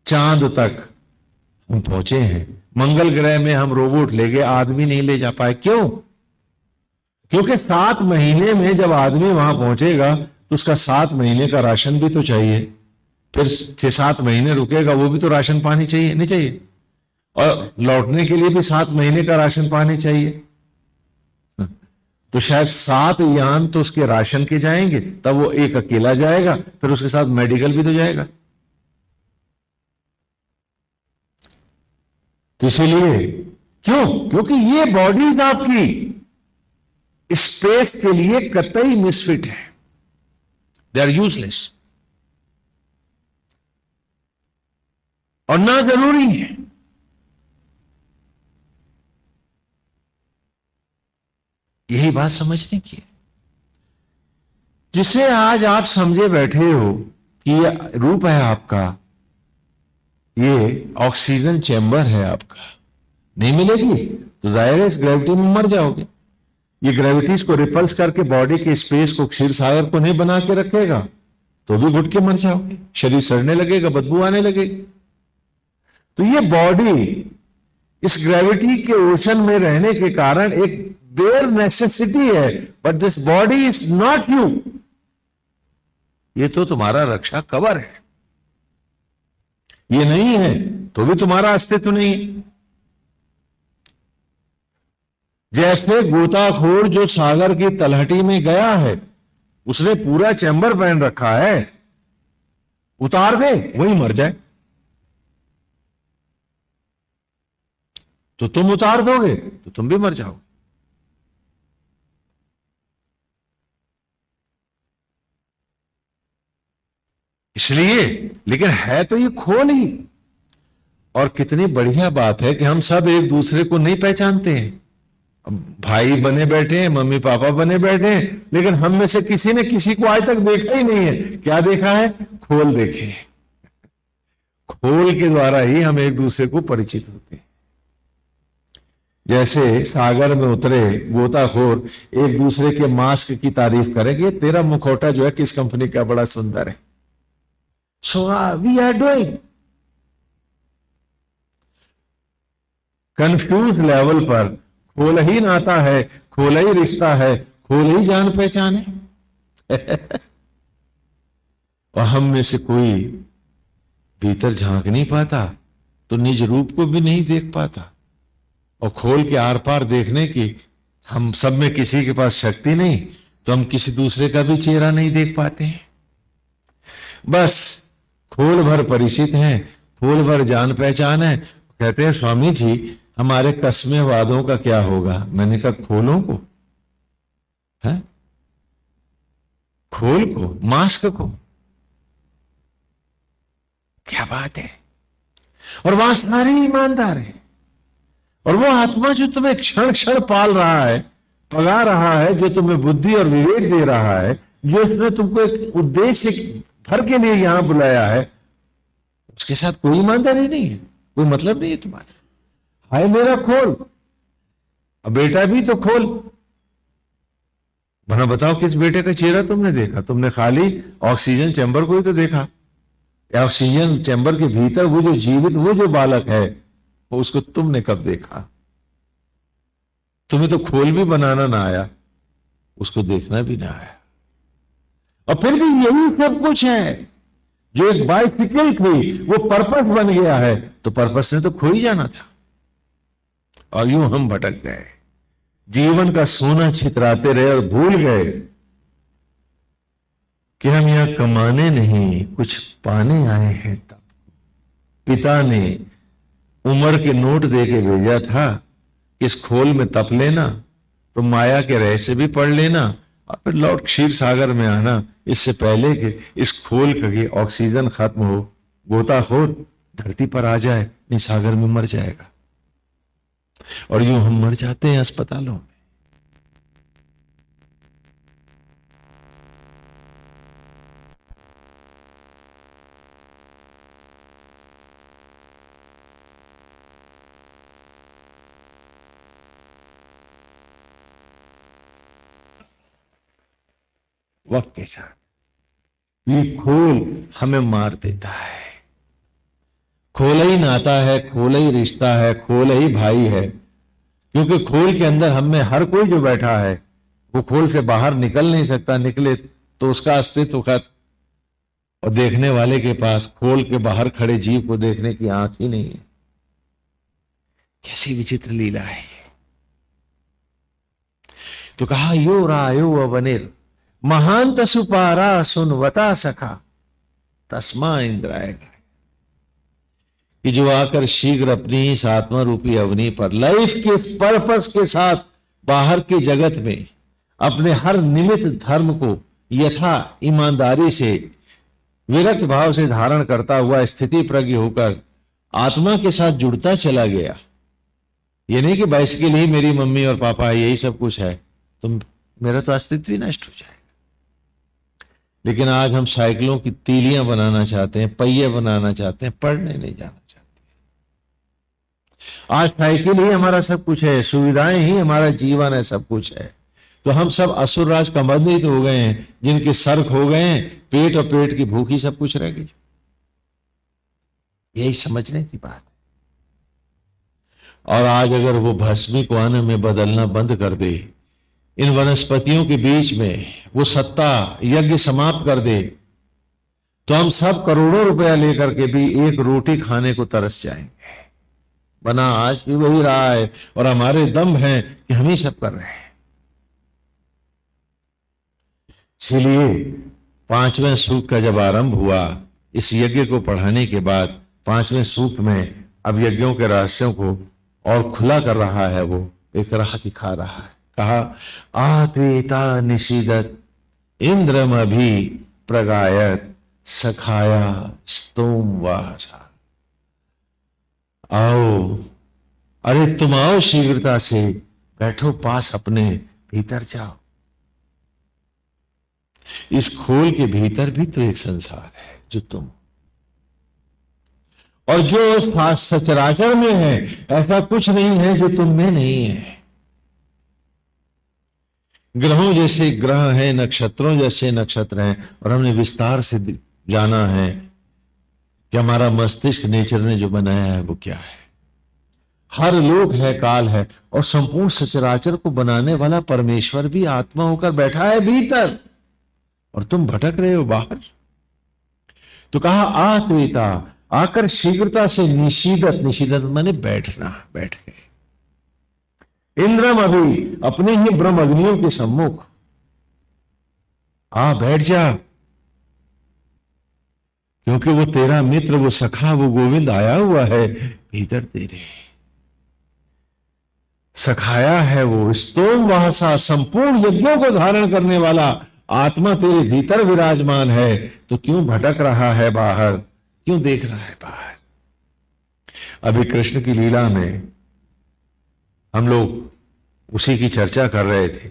चांद तक हम पहुंचे हैं। मंगल ग्रह में हम रोबोट ले गए, आदमी नहीं ले जा पाए। क्यों? क्योंकि 7 महीने में जब आदमी वहां पहुंचेगा तो उसका 7 महीने का राशन भी तो चाहिए। फिर 6-7 महीने रुकेगा, वो भी तो राशन पानी चाहिए, नहीं चाहिए? और लौटने के लिए भी 7 महीने का राशन पानी चाहिए। तो शायद 7 यान तो उसके राशन के जाएंगे, तब वो एक अकेला जाएगा, फिर उसके साथ मेडिकल भी तो जाएगा। तो इसीलिए क्यों? क्योंकि ये बॉडीज आपकी स्पेस के लिए कतई मिसफिट है, दे आर यूजलेस और ना जरूरी है। यही बात समझने की है। जिसे आज आप समझे बैठे हो कि ये रूप है आपका, ये ऑक्सीजन चैम्बर है आपका, नहीं मिलेगी तो जाहिर है इस ग्रेविटी में मर जाओगे। ये ग्रेविटीज को रिपल्स करके बॉडी के स्पेस को, क्षीर सागर को नहीं बना के रखेगा तो भी घुट के मर जाओगे, शरीर सड़ने लगेगा, बदबू आने लगेगी। तो ये बॉडी इस ग्रेविटी के ओशन में रहने के कारण एक बेयर नेसेसिटी है, but this body is not you. ये तो तुम्हारा रक्षा कवर है, ये नहीं है तो भी तुम्हारा अस्तित्व नहीं है। जैसे गोताखोर जो सागर की तलहटी में गया है, उसने पूरा चैम्बर पहन रखा है, उतार दे वही मर जाए। तो तुम उतार दोगे तो तुम भी मर जाओगे। इसलिए, लेकिन है तो ये खोल ही। और कितनी बढ़िया बात है कि हम सब एक दूसरे को नहीं पहचानते हैं। भाई बने बैठे हैं, मम्मी पापा बने बैठे हैं, लेकिन हम में से किसी ने किसी को आज तक देखा ही नहीं है। क्या देखा है? खोल देखे। खोल के द्वारा ही हम एक दूसरे को परिचित होते हैं। जैसे सागर में उतरे गोताखोर एक दूसरे के मास्क की तारीफ करेंगे, तेरा मुखौटा जो है किस कंपनी का, बड़ा सुंदर है। So we are doing confuse level पर खोल ही नाता है, खोल ही रिश्ता है, खोल ही जान पहचान है। और हम में से कोई भीतर झांक नहीं पाता तो निज रूप को भी नहीं देख पाता, और खोल के आर पार देखने की हम सब में किसी के पास शक्ति नहीं, तो हम किसी दूसरे का भी चेहरा नहीं देख पाते हैं। बस खोल भर परिचित हैं, खोल भर जान पहचान है। कहते हैं स्वामी जी हमारे कस्मे वादों का क्या होगा? मैंने कहा खोलों को है, खोल को, मास्क को। क्या बात है। और वहां सारे ईमानदार है, और वो आत्मा जो तुम्हें क्षण क्षण पाल रहा है, पला रहा है, जो तुम्हें बुद्धि और विवेक दे रहा है, जो इसने तुमको एक उद्देश्य भर के लिए यहां बुलाया है, उसके साथ कोई ईमानदारी नहीं है, कोई मतलब नहीं है तुम्हारा। हाय मेरा खोल, अब बेटा भी तो खोल। भला बताओ किस बेटे का चेहरा तुमने देखा? तुमने खाली ऑक्सीजन चैम्बर को ही तो देखा। ऑक्सीजन चैम्बर के भीतर वो जो जीवित, वो जो बालक है, वो उसको तुमने कब देखा? तुम्हें तो खोल भी बनाना ना आया, उसको देखना भी ना आया। और फिर भी यही सब कुछ है। जो एक बाइसिकल थी वो पर्पस बन गया है, तो पर्पस ने तो खो ही जाना था। और यूं हम भटक गए, जीवन का सोना छितराते रहे और भूल गए कि हम यहां कमाने नहीं, कुछ पाने आए हैं। तब पिता ने उम्र के नोट दे के भेजा था, इस खोल में तप लेना, तो माया के रहस्य भी पढ़ लेना, और फिर लौट क्षीर सागर में आना, इससे पहले कि इस खोल का ऑक्सीजन खत्म हो, गोताखोर धरती पर आ जाए, नहीं सागर में मर जाएगा। और यूं हम मर जाते हैं अस्पतालों में। वक्त के साथ ये खोल हमें मार देता है। खोल ही नाता है, खोल ही रिश्ता है, खोल ही भाई है। क्योंकि खोल के अंदर हम में हर कोई जो बैठा है, वो खोल से बाहर निकल नहीं सकता। निकले तो उसका अस्तित्व खत्म। और देखने वाले के पास खोल के बाहर खड़े जीव को देखने की आंख ही नहीं है। कैसी विचित्र लीला है। तो कहा यो रायो अवनिर महांत सुपारा सुनवता सखा तस्मा इंद्राय, कि जो आकर शीघ्र अपनी इस आत्मा रूपी अवनी पर लाइफ के पर्पस के साथ बाहर के जगत में अपने हर निमित्त धर्म को यथा ईमानदारी से विरक्त भाव से धारण करता हुआ स्थिति प्रज्ञ होकर आत्मा के साथ जुड़ता चला गया। ये नहीं कि बस के लिए मेरी मम्मी और पापा है, यही सब कुछ है, तो मेरा तो अस्तित्व ही नष्ट हो जाएगा। लेकिन आज हम साइकिलों की तीलियां बनाना चाहते हैं, पहिए बनाना चाहते हैं, पढ़ने नहीं जाना चाहते। आज साइकिल ही हमारा सब कुछ है, सुविधाएं ही हमारा जीवन है, सब कुछ है। तो हम सब असुर राज कंबंधित हो गए हैं, जिनके सर खो गए हैं, पेट और पेट की भूख ही सब कुछ रह गई। यही समझने की बात है। और आज अगर वो भस्मी को अन्न में बदलना बंद कर दे, इन वनस्पतियों के बीच में वो सत्ता यज्ञ समाप्त कर दे, तो हम सब करोड़ों रुपया लेकर के भी एक रोटी खाने को तरस जाएंगे। बना आज भी वही रहा है, और हमारे दम है कि हम ही सब कर रहे हैं। इसलिए 5वें सूक्त का जब आरंभ हुआ, इस यज्ञ को पढ़ाने के बाद 5वें सूक्त में अब यज्ञों के रहस्यों को और खुला कर रहा है, वो एक राह दिखा रहा है। कहा आत्वेता निषीदत इंद्रम अभी प्रगायत सखाया स्तोम वासा। आओ, अरे तुम आओ, शीघ्रता से बैठो पास, अपने भीतर जाओ। इस खोल के भीतर भी तो एक संसार है जो तुम, और जो सचराचर में है, ऐसा कुछ नहीं है जो तुम में नहीं है। ग्रहों जैसे ग्रह हैं, नक्षत्रों जैसे नक्षत्र हैं, और हमने विस्तार से जाना है कि हमारा मस्तिष्क नेचर ने जो बनाया है वो क्या है। हर लोक है, काल है, और संपूर्ण सचराचर को बनाने वाला परमेश्वर भी आत्मा होकर बैठा है भीतर, और तुम भटक रहे हो बाहर। तो कहा आत्वेता, आकर शीघ्रता से निषीदत, निषीदत माने बैठना, बैठ गए। इंद्रम अभी, अपने ही ब्रह्म अग्नियों के सम्मुख आ बैठ जा, क्योंकि वो तेरा मित्र, वो सखा, वो गोविंद आया हुआ है भीतर तेरे। सखाया है वो, स्तोम वासा, संपूर्ण यज्ञों को धारण करने वाला आत्मा तेरे भीतर विराजमान है। तो क्यों भटक रहा है बाहर? क्यों देख रहा है बाहर? अभी कृष्ण की लीला में हम लोग उसी की चर्चा कर रहे थे।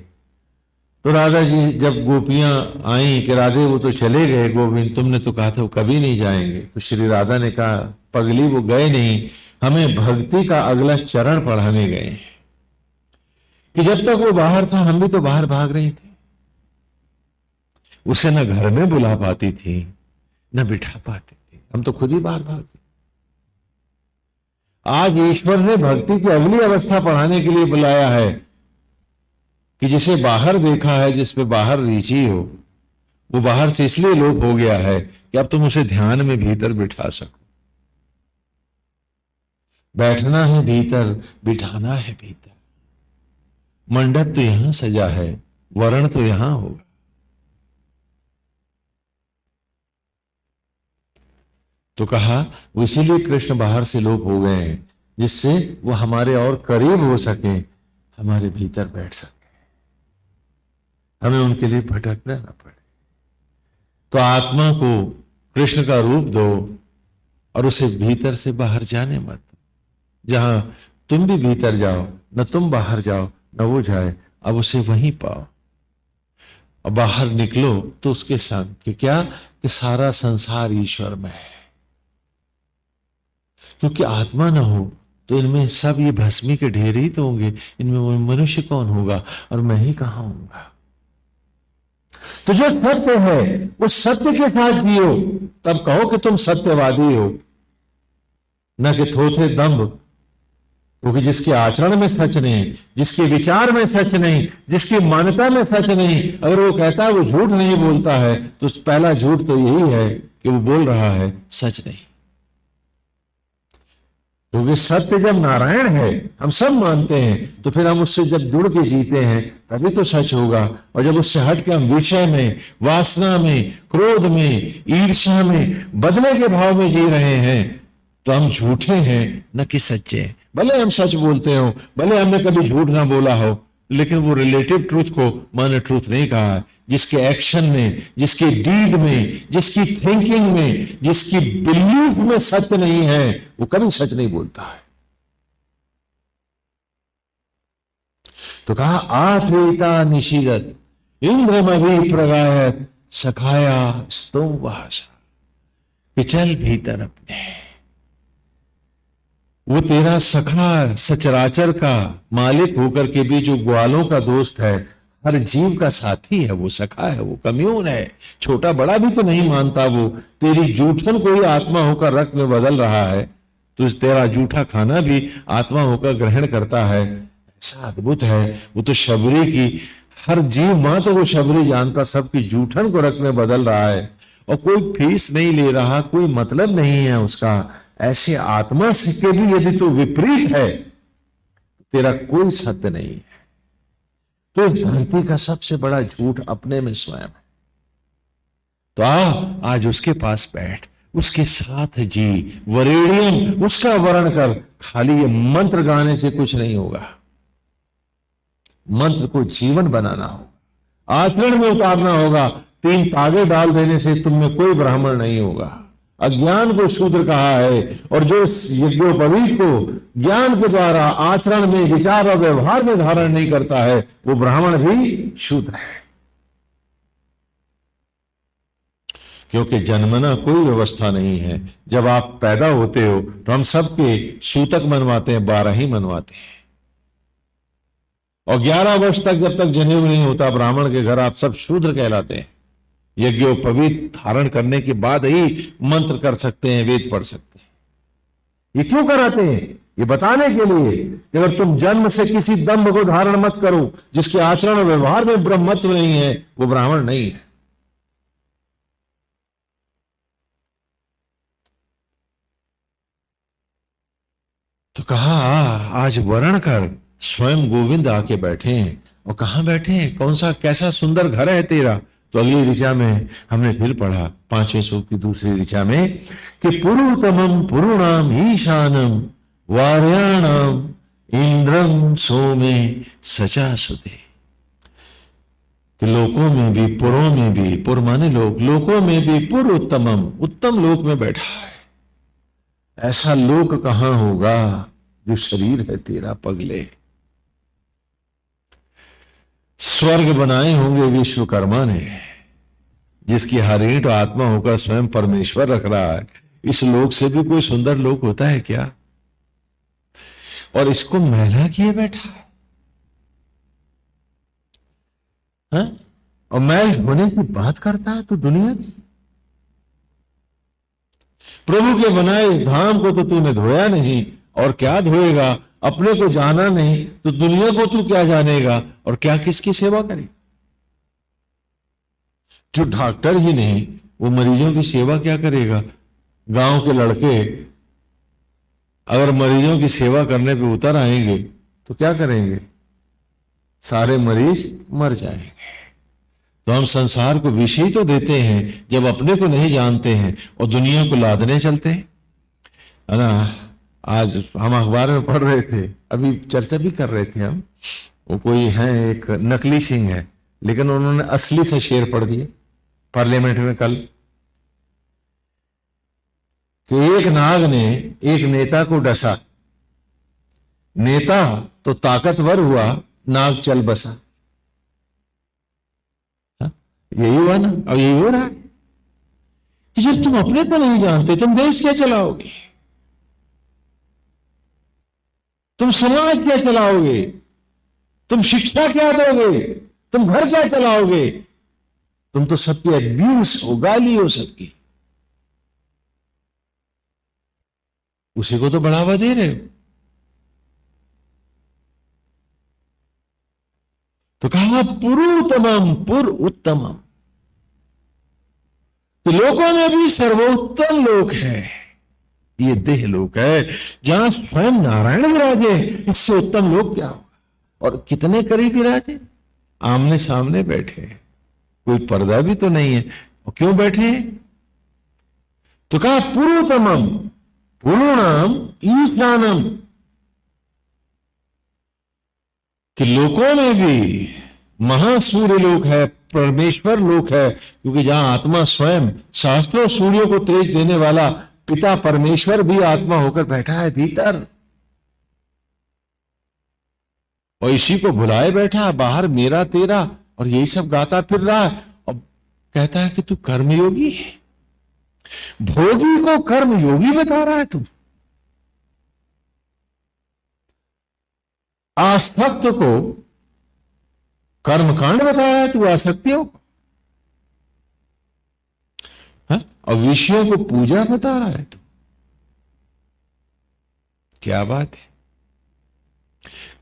तो राधा जी जब गोपियां आई कि राधे वो तो चले गए गोविंद, तुमने तो कहा था वो कभी नहीं जाएंगे। तो श्री राधा ने कहा पगली वो गए नहीं, हमें भक्ति का अगला चरण पढ़ाने गए हैं। कि जब तक वो बाहर था हम भी तो बाहर भाग रहे थे। उसे न घर में बुला पाती थी न बिठा पाती थी, हम तो खुद ही बाहर भाग। आज ईश्वर ने भक्ति की अगली अवस्था पढ़ाने के लिए बुलाया है कि जिसे बाहर देखा है, जिस पे बाहर रुचि हो, वो बाहर से इसलिए लोप हो गया है कि अब तुम उसे ध्यान में भीतर बिठा सको। बैठना है भीतर, बिठाना है भीतर। मंडप तो यहां सजा है, वरण तो यहां होगा। तो कहा वो इसीलिए कृष्ण बाहर से लोप हो गए हैं, जिससे वो हमारे और करीब हो सके, हमारे भीतर बैठ सके, हमें उनके लिए भटकना ना पड़े। तो आत्मा को कृष्ण का रूप दो और उसे भीतर से बाहर जाने मत दो। जहां तुम भी भीतर जाओ, न तुम बाहर जाओ न वो जाए, अब उसे वहीं पाओ। और बाहर निकलो तो उसके संग कि क्या, कि सारा संसार ईश्वर में है। क्योंकि आत्मा ना हो तो इनमें सब ये भस्मी के ढेर ही तो होंगे, इनमें मनुष्य कौन होगा और मैं ही कहां होऊंगा। तो जो सत्य है उस सत्य के साथ जियो, तब कहो कि तुम सत्यवादी हो, न कि थोथे दंभ। क्योंकि जिसके आचरण में सच नहीं, जिसके विचार में सच नहीं, जिसकी मान्यता में सच नहीं, अगर वो कहता है वो झूठ नहीं बोलता है, तो पहला झूठ तो यही है कि वो बोल रहा है सच नहीं। क्योंकि सत्य जब नारायण है, हम सब मानते हैं, तो फिर हम उससे जब जुड़ के जीते हैं तभी तो सच होगा। और जब उससे हट के हम विषय में, वासना में, क्रोध में, ईर्ष्या में, बदले के भाव में जी रहे हैं, तो हम झूठे हैं न कि सच्चे। भले हम सच बोलते हो, भले हमने कभी झूठ ना बोला हो, लेकिन वो रिलेटिव ट्रूथ को मैंने ट्रूथ नहीं कहा है। जिसके एक्शन में, जिसकी डीड में, जिसकी थिंकिंग में, जिसकी बिलीफ में सत्य नहीं है, वो कभी सच नहीं बोलता है। तो कहा आत्वेता निशीरत इंद्रमभि प्रगायत सखाया स्तोम वहासा, कि चल भीतर अपने। वो तेरा सखा, सचराचर का मालिक होकर के भी जो ग्वालों का दोस्त है, हर जीव का साथी है, वो सखा है, वो कम्यून है, छोटा बड़ा भी तो नहीं मानता वो। तेरी जूठन को ही आत्मा होकर रक्त में बदल रहा है, तो तेरा जूठा खाना भी आत्मा होकर ग्रहण करता है। ऐसा अद्भुत है। वो तो शबरी की हर जीव मां तो वो शबरी जानता, सबकी जूठन को रक्त में बदल रहा है और कोई फीस नहीं ले रहा, कोई मतलब नहीं है उसका। ऐसे आत्मा से के भी यदि तू विपरीत है, तेरा कोई सत्य नहीं है। तो इस धरती का सबसे बड़ा झूठ अपने में स्वयं है। तो आज उसके पास बैठ, उसके साथ जी, वरेण्यम उसका वर्ण कर। खाली ये मंत्र गाने से कुछ नहीं होगा, मंत्र को जीवन बनाना होगा, आचरण में उतारना होगा। 3 तागे डाल देने से तुम में कोई ब्राह्मण नहीं होगा। अज्ञान को शूद्र कहा है, और जो यज्ञोपवीत को ज्ञान के द्वारा आचरण में, विचार और व्यवहार में धारण नहीं करता है, वो ब्राह्मण भी शूद्र है। क्योंकि जन्मना कोई व्यवस्था नहीं है। जब आप पैदा होते हो तो हम सबके सूतक मनवाते हैं, 12 ही मनवाते हैं। और 11 वर्ष तक जब तक जनेऊ नहीं होता ब्राह्मण के घर, आप सब शूद्र कहलाते हैं। यज्ञोपवीत धारण करने के बाद ही मंत्र कर सकते हैं, वेद पढ़ सकते हैं। ये क्यों कराते हैं? ये बताने के लिए कि अगर तुम जन्म से किसी दंभ को धारण मत करो, जिसके आचरण और व्यवहार में ब्रह्मत्व नहीं है, वो ब्राह्मण नहीं है। तो कहा आज वर्ण कर। स्वयं गोविंद आके बैठे हैं। और कहां बैठे हैं? कौन सा कैसा सुंदर घर है तेरा। तो अगली ऋचा में हमने फिर पढ़ा 5वें सूक्त की दूसरी ऋचा में कि पुरुतमम पुरुणाम ईशानम वार्याणाम इंद्रम सोमे सचा सुदे। कि लोकों में भी, पुरों में भी, पुर माने लोक, लोकों में भी पुरुतमम उत्तम लोक में बैठा है। ऐसा लोक कहां होगा जो शरीर है तेरा पगले। स्वर्ग बनाए होंगे विश्वकर्मा ने, जिसकी हर ईंट आत्मा होकर स्वयं परमेश्वर रख रहा है। इस लोक से भी कोई सुंदर लोक होता है क्या? और इसको मैला किए बैठा है, हाँ? और मैल होने की बात करता है तो दुनिया की। प्रभु के बनाए इस धाम को तो तूने धोया नहीं, और क्या धोएगा? अपने को जाना नहीं तो दुनिया को तू क्या जानेगा? और क्या किसकी सेवा करेगा? जो डॉक्टर ही नहीं, वो मरीजों की सेवा क्या करेगा? गांव के लड़के अगर मरीजों की सेवा करने पे उतर आएंगे तो क्या करेंगे? सारे मरीज मर जाएंगे। तो हम संसार को विष ही तो देते हैं जब अपने को नहीं जानते हैं और दुनिया को लादने चलते हैं, है ना। आज हम अखबार में पढ़ रहे थे, अभी चर्चा भी कर रहे थे हम, वो कोई है एक नकली सिंह है, लेकिन उन्होंने असली से शेर पढ़ दिए पार्लियामेंट में कल, कि एक नाग ने एक नेता को डसा, नेता तो ताकतवर हुआ, नाग चल बसा। हा? यही हुआ ना, अब यही हो रहा है कि जब तुम अपने को नहीं जानते तुम देश क्या चलाओगे? तुम समाज क्या चलाओगे? तुम शिक्षा क्या दोगे? तुम घर क्या चलाओगे? तुम तो सबकी अब्यूज हो, गाली हो सबकी, उसी को तो बढ़ावा दे रहे हो। तो कहा पुरुतमम, पुर उत्तमम, तो लोकों में भी सर्वोत्तम लोक है, ये देह लोक है जहां स्वयं नारायण विराजे। इससे उत्तम लोक क्या होगा? और कितने करीब विराजे, आमने सामने बैठे, कोई पर्दा भी तो नहीं है, और क्यों बैठे? तो कहा पुरुतमम, पुरुणाम ईशानम, कि लोकों में भी महासूर्य लोक है, परमेश्वर लोक है, क्योंकि जहां आत्मा स्वयं, शास्त्रों सूर्यों को तेज देने वाला पिता परमेश्वर भी आत्मा होकर बैठा है भीतर, और इसी को भुलाए बैठा बाहर मेरा तेरा, और यही सब गाता फिर रहा है, और कहता है कि तू कर्मयोगी है। भोगी को कर्मयोगी बता रहा है तू, आसक्त को कर्मकांड बता रहा है तू, आसक्तियों को, और विषयों को पूजा बता रहा है तू। क्या बात है?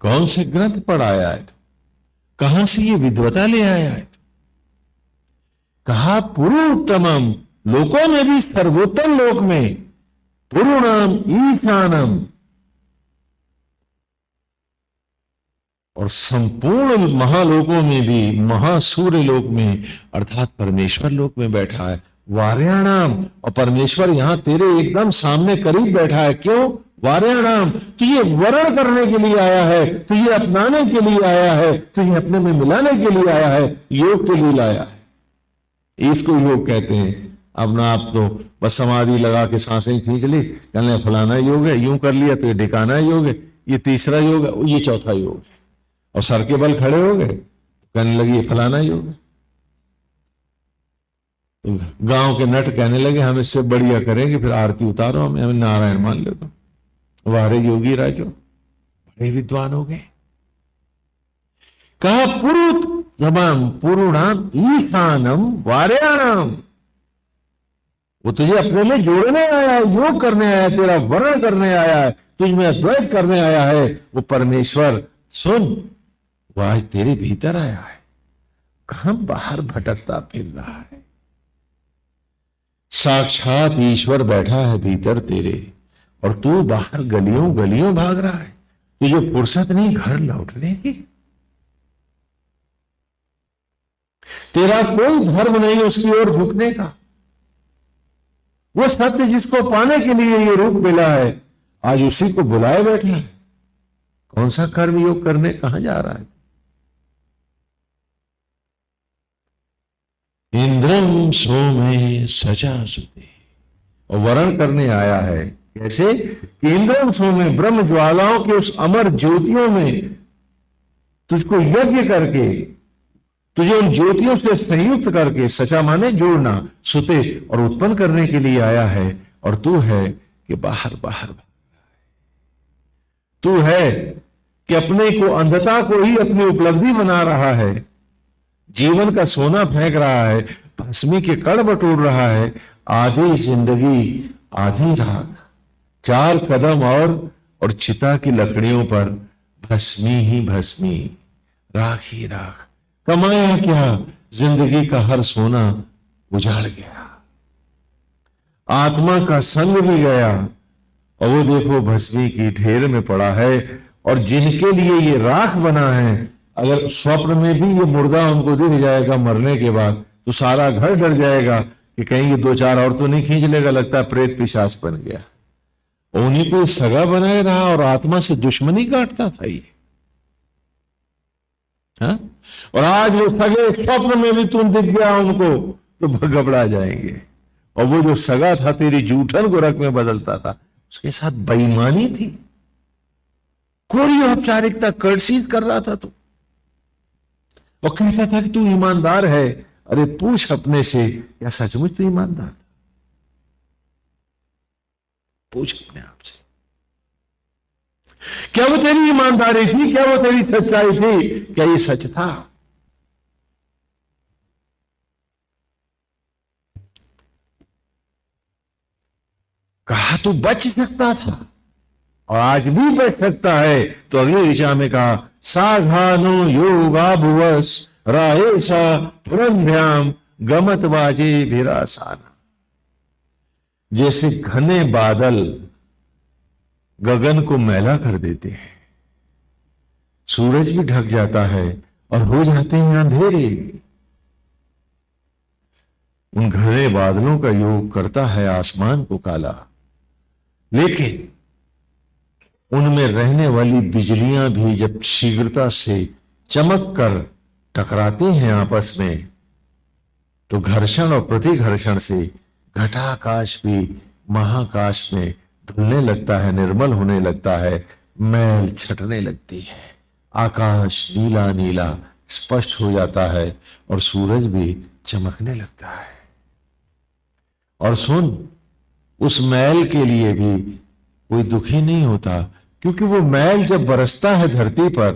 कौन से ग्रंथ पढ़ाया है तू? कहां से ये विद्वता ले आया है तू? कहा पुरुतमम, लोकों में भी सर्वोत्तम लोक में, पुरुणाम ईशानम, और संपूर्ण महालोकों में भी, महासूर्य लोक में अर्थात परमेश्वर लोक में बैठा है। वार्याणाम, और परमेश्वर यहां तेरे एकदम सामने करीब बैठा है। क्यों? वार्याणाम, तुझे वर्ण करने के लिए आया है, तुझे अपनाने के लिए आया है, तुझे अपने में मिलाने के लिए आया है, योग के लिए लाया है। इसको योग कहते हैं। अब ना आप तो बस समाधि लगा के सांसें खींच ली, कहने फलाना योग है, यूं कर लिया तो ये ढिकाना योग है, ये तीसरा योग है, ये चौथा योग है, और सर के बल खड़े हो गए, कहने लगे ये फलाना योग है। तो गांव के नट कहने लगे हम इससे बढ़िया करेंगे, फिर आरती उतारो, हमें नारायण मान लो। तो वारे योगी राजो, बड़े विद्वान हो गए। कहा पुरुत जबाम पुरुणाम ईशानम वार्याणाम, वो तुझे अपने में जोड़ने आया है, योग करने आया है, तेरा वर्ण करने आया है, तुझमें अद्वैत करने आया है। वो परमेश्वर सुन, वो आज तेरे भीतर आया है, कहां बाहर भटकता फिर रहा है। साक्षात ईश्वर बैठा है भीतर तेरे, और तू बाहर गलियों गलियों भाग रहा है। तुझे फुर्सत नहीं घर लौटने की। तेरा कोई धर्म नहीं उसकी ओर झुकने का। वो सत्य जिसको पाने के लिए ये रूप मिला है, आज उसी को बुलाए बैठा है। कौन सा कर्म योग करने कहां जा रहा है? इंद्रम सोमे सजा सुते, और वर्ण करने आया है कैसे कि इंद्रवंशों में ब्रह्म ज्वालाओं के उस अमर ज्योतियों में तुझको यज्ञ करके, तुझे उन ज्योतियों से संयुक्त करके, सचा माने जोड़ना, सुते और उत्पन्न करने के लिए आया है। और तू है कि बाहर बाहर तू है कि अपने को, अंधता को ही अपनी उपलब्धि बना रहा है, जीवन का सोना फेंक रहा है, भस्मी के कण बटोर रहा है। आधी जिंदगी आधी राख, 4 कदम और चिता की लकड़ियों पर भस्मी ही भस्मी, राख ही राख। कमाया क्या, जिंदगी का हर सोना उजाड़ गया, आत्मा का संग भी गया, और वो देखो भस्मी की ढेर में पड़ा है। और जिनके लिए ये राख बना है, अगर स्वप्न में भी ये मुर्दा उनको दिख जाएगा मरने के बाद, तो सारा घर डर जाएगा कि कहीं ये 2-4 और तो नहीं खींच लेगा, लगता है प्रेत पिशाच बन गया। उन्हीं को सगा बनाए रहा और आत्मा से दुश्मनी काटता था ये। हाँ? और आज वो सगे स्वप्न में भी तुम दिख गया उनको तो घबरा जाएंगे। और वो जो सगा था तेरी जूठन को रख में बदलता था, उसके साथ बेईमानी थी, कोरी औपचारिकता, कर्टसीज कर रहा था तू, और कहता था कि तू ईमानदार है। अरे पूछ अपने से, क्या सचमुच तू ईमानदार था? पूछ अपने आप से, क्या वो तेरी ईमानदारी थी? क्या वो तेरी सच्चाई थी? क्या ये सच था? कहा तू बच सकता था और आज भी बच सकता है, तो अगली ऋचा में कहा साघानो योगा भुवस राहेशा पुरंध्याम गमत बाजे भिरासाना। जैसे घने बादल गगन को मैला कर देते हैं, सूरज भी ढक जाता है और हो जाते हैं अंधेरे, उन घने बादलों का योग करता है आसमान को काला, लेकिन उनमें रहने वाली बिजलियां भी जब शीघ्रता से चमक कर टकराती हैं आपस में, तो घर्षण और प्रतिघर्षण से घटाकाश भी महाकाश में धुलने लगता है, निर्मल होने लगता है, मैल छटने लगती है, आकाश नीला नीला स्पष्ट हो जाता है और सूरज भी चमकने लगता है। और सुन, उस मैल के लिए भी कोई दुखी नहीं होता, क्योंकि वो मैल जब बरसता है धरती पर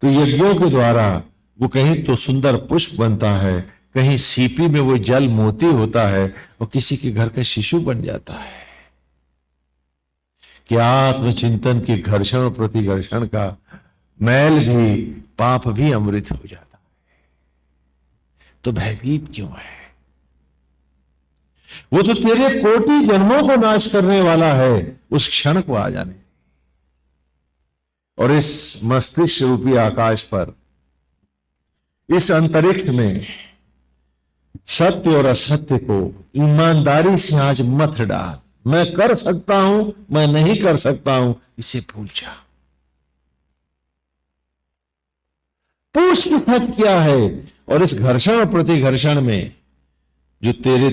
तो यज्ञों के द्वारा वो कहीं तो सुंदर पुष्प बनता है, कहीं सीपी में वो जल मोती होता है और किसी के घर का शिशु बन जाता है। कि आत्मचिंतन के घर्षण और प्रतिघर्षण का मैल भी, पाप भी अमृत हो जाता है। तो भयभीत क्यों है? वो तो तेरे कोटि जन्मों को नाश करने वाला है, उस क्षण को आ जाने। और इस मस्तिष्क रूपी आकाश पर, इस अंतरिक्ष में सत्य और असत्य को ईमानदारी से आज मत डाल। मैं कर सकता हूं, मैं नहीं कर सकता हूं, इसे भूल जा। पूछ कि सच क्या है। और इस घर्षण और प्रतिघर्षण में जो तेरे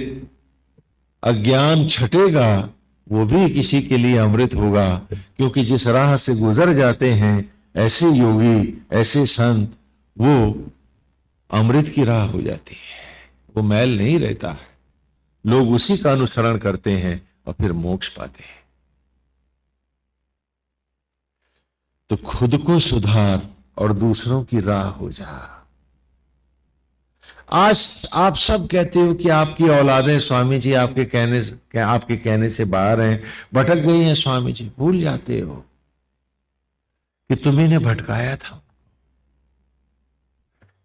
अज्ञान छटेगा वो भी किसी के लिए अमृत होगा, क्योंकि जिस राह से गुजर जाते हैं ऐसे योगी, ऐसे संत, वो अमृत की राह हो जाती है, वो मैल नहीं रहता है। लोग उसी का अनुसरण करते हैं और फिर मोक्ष पाते हैं। तो खुद को सुधार और दूसरों की राह हो जा। आज आप सब कहते हो कि आपकी औलादें स्वामी जी आपके कहने से बाहर हैं, भटक गई हैं स्वामी जी। भूल जाते हो कि तुम्ही ने भटकाया था।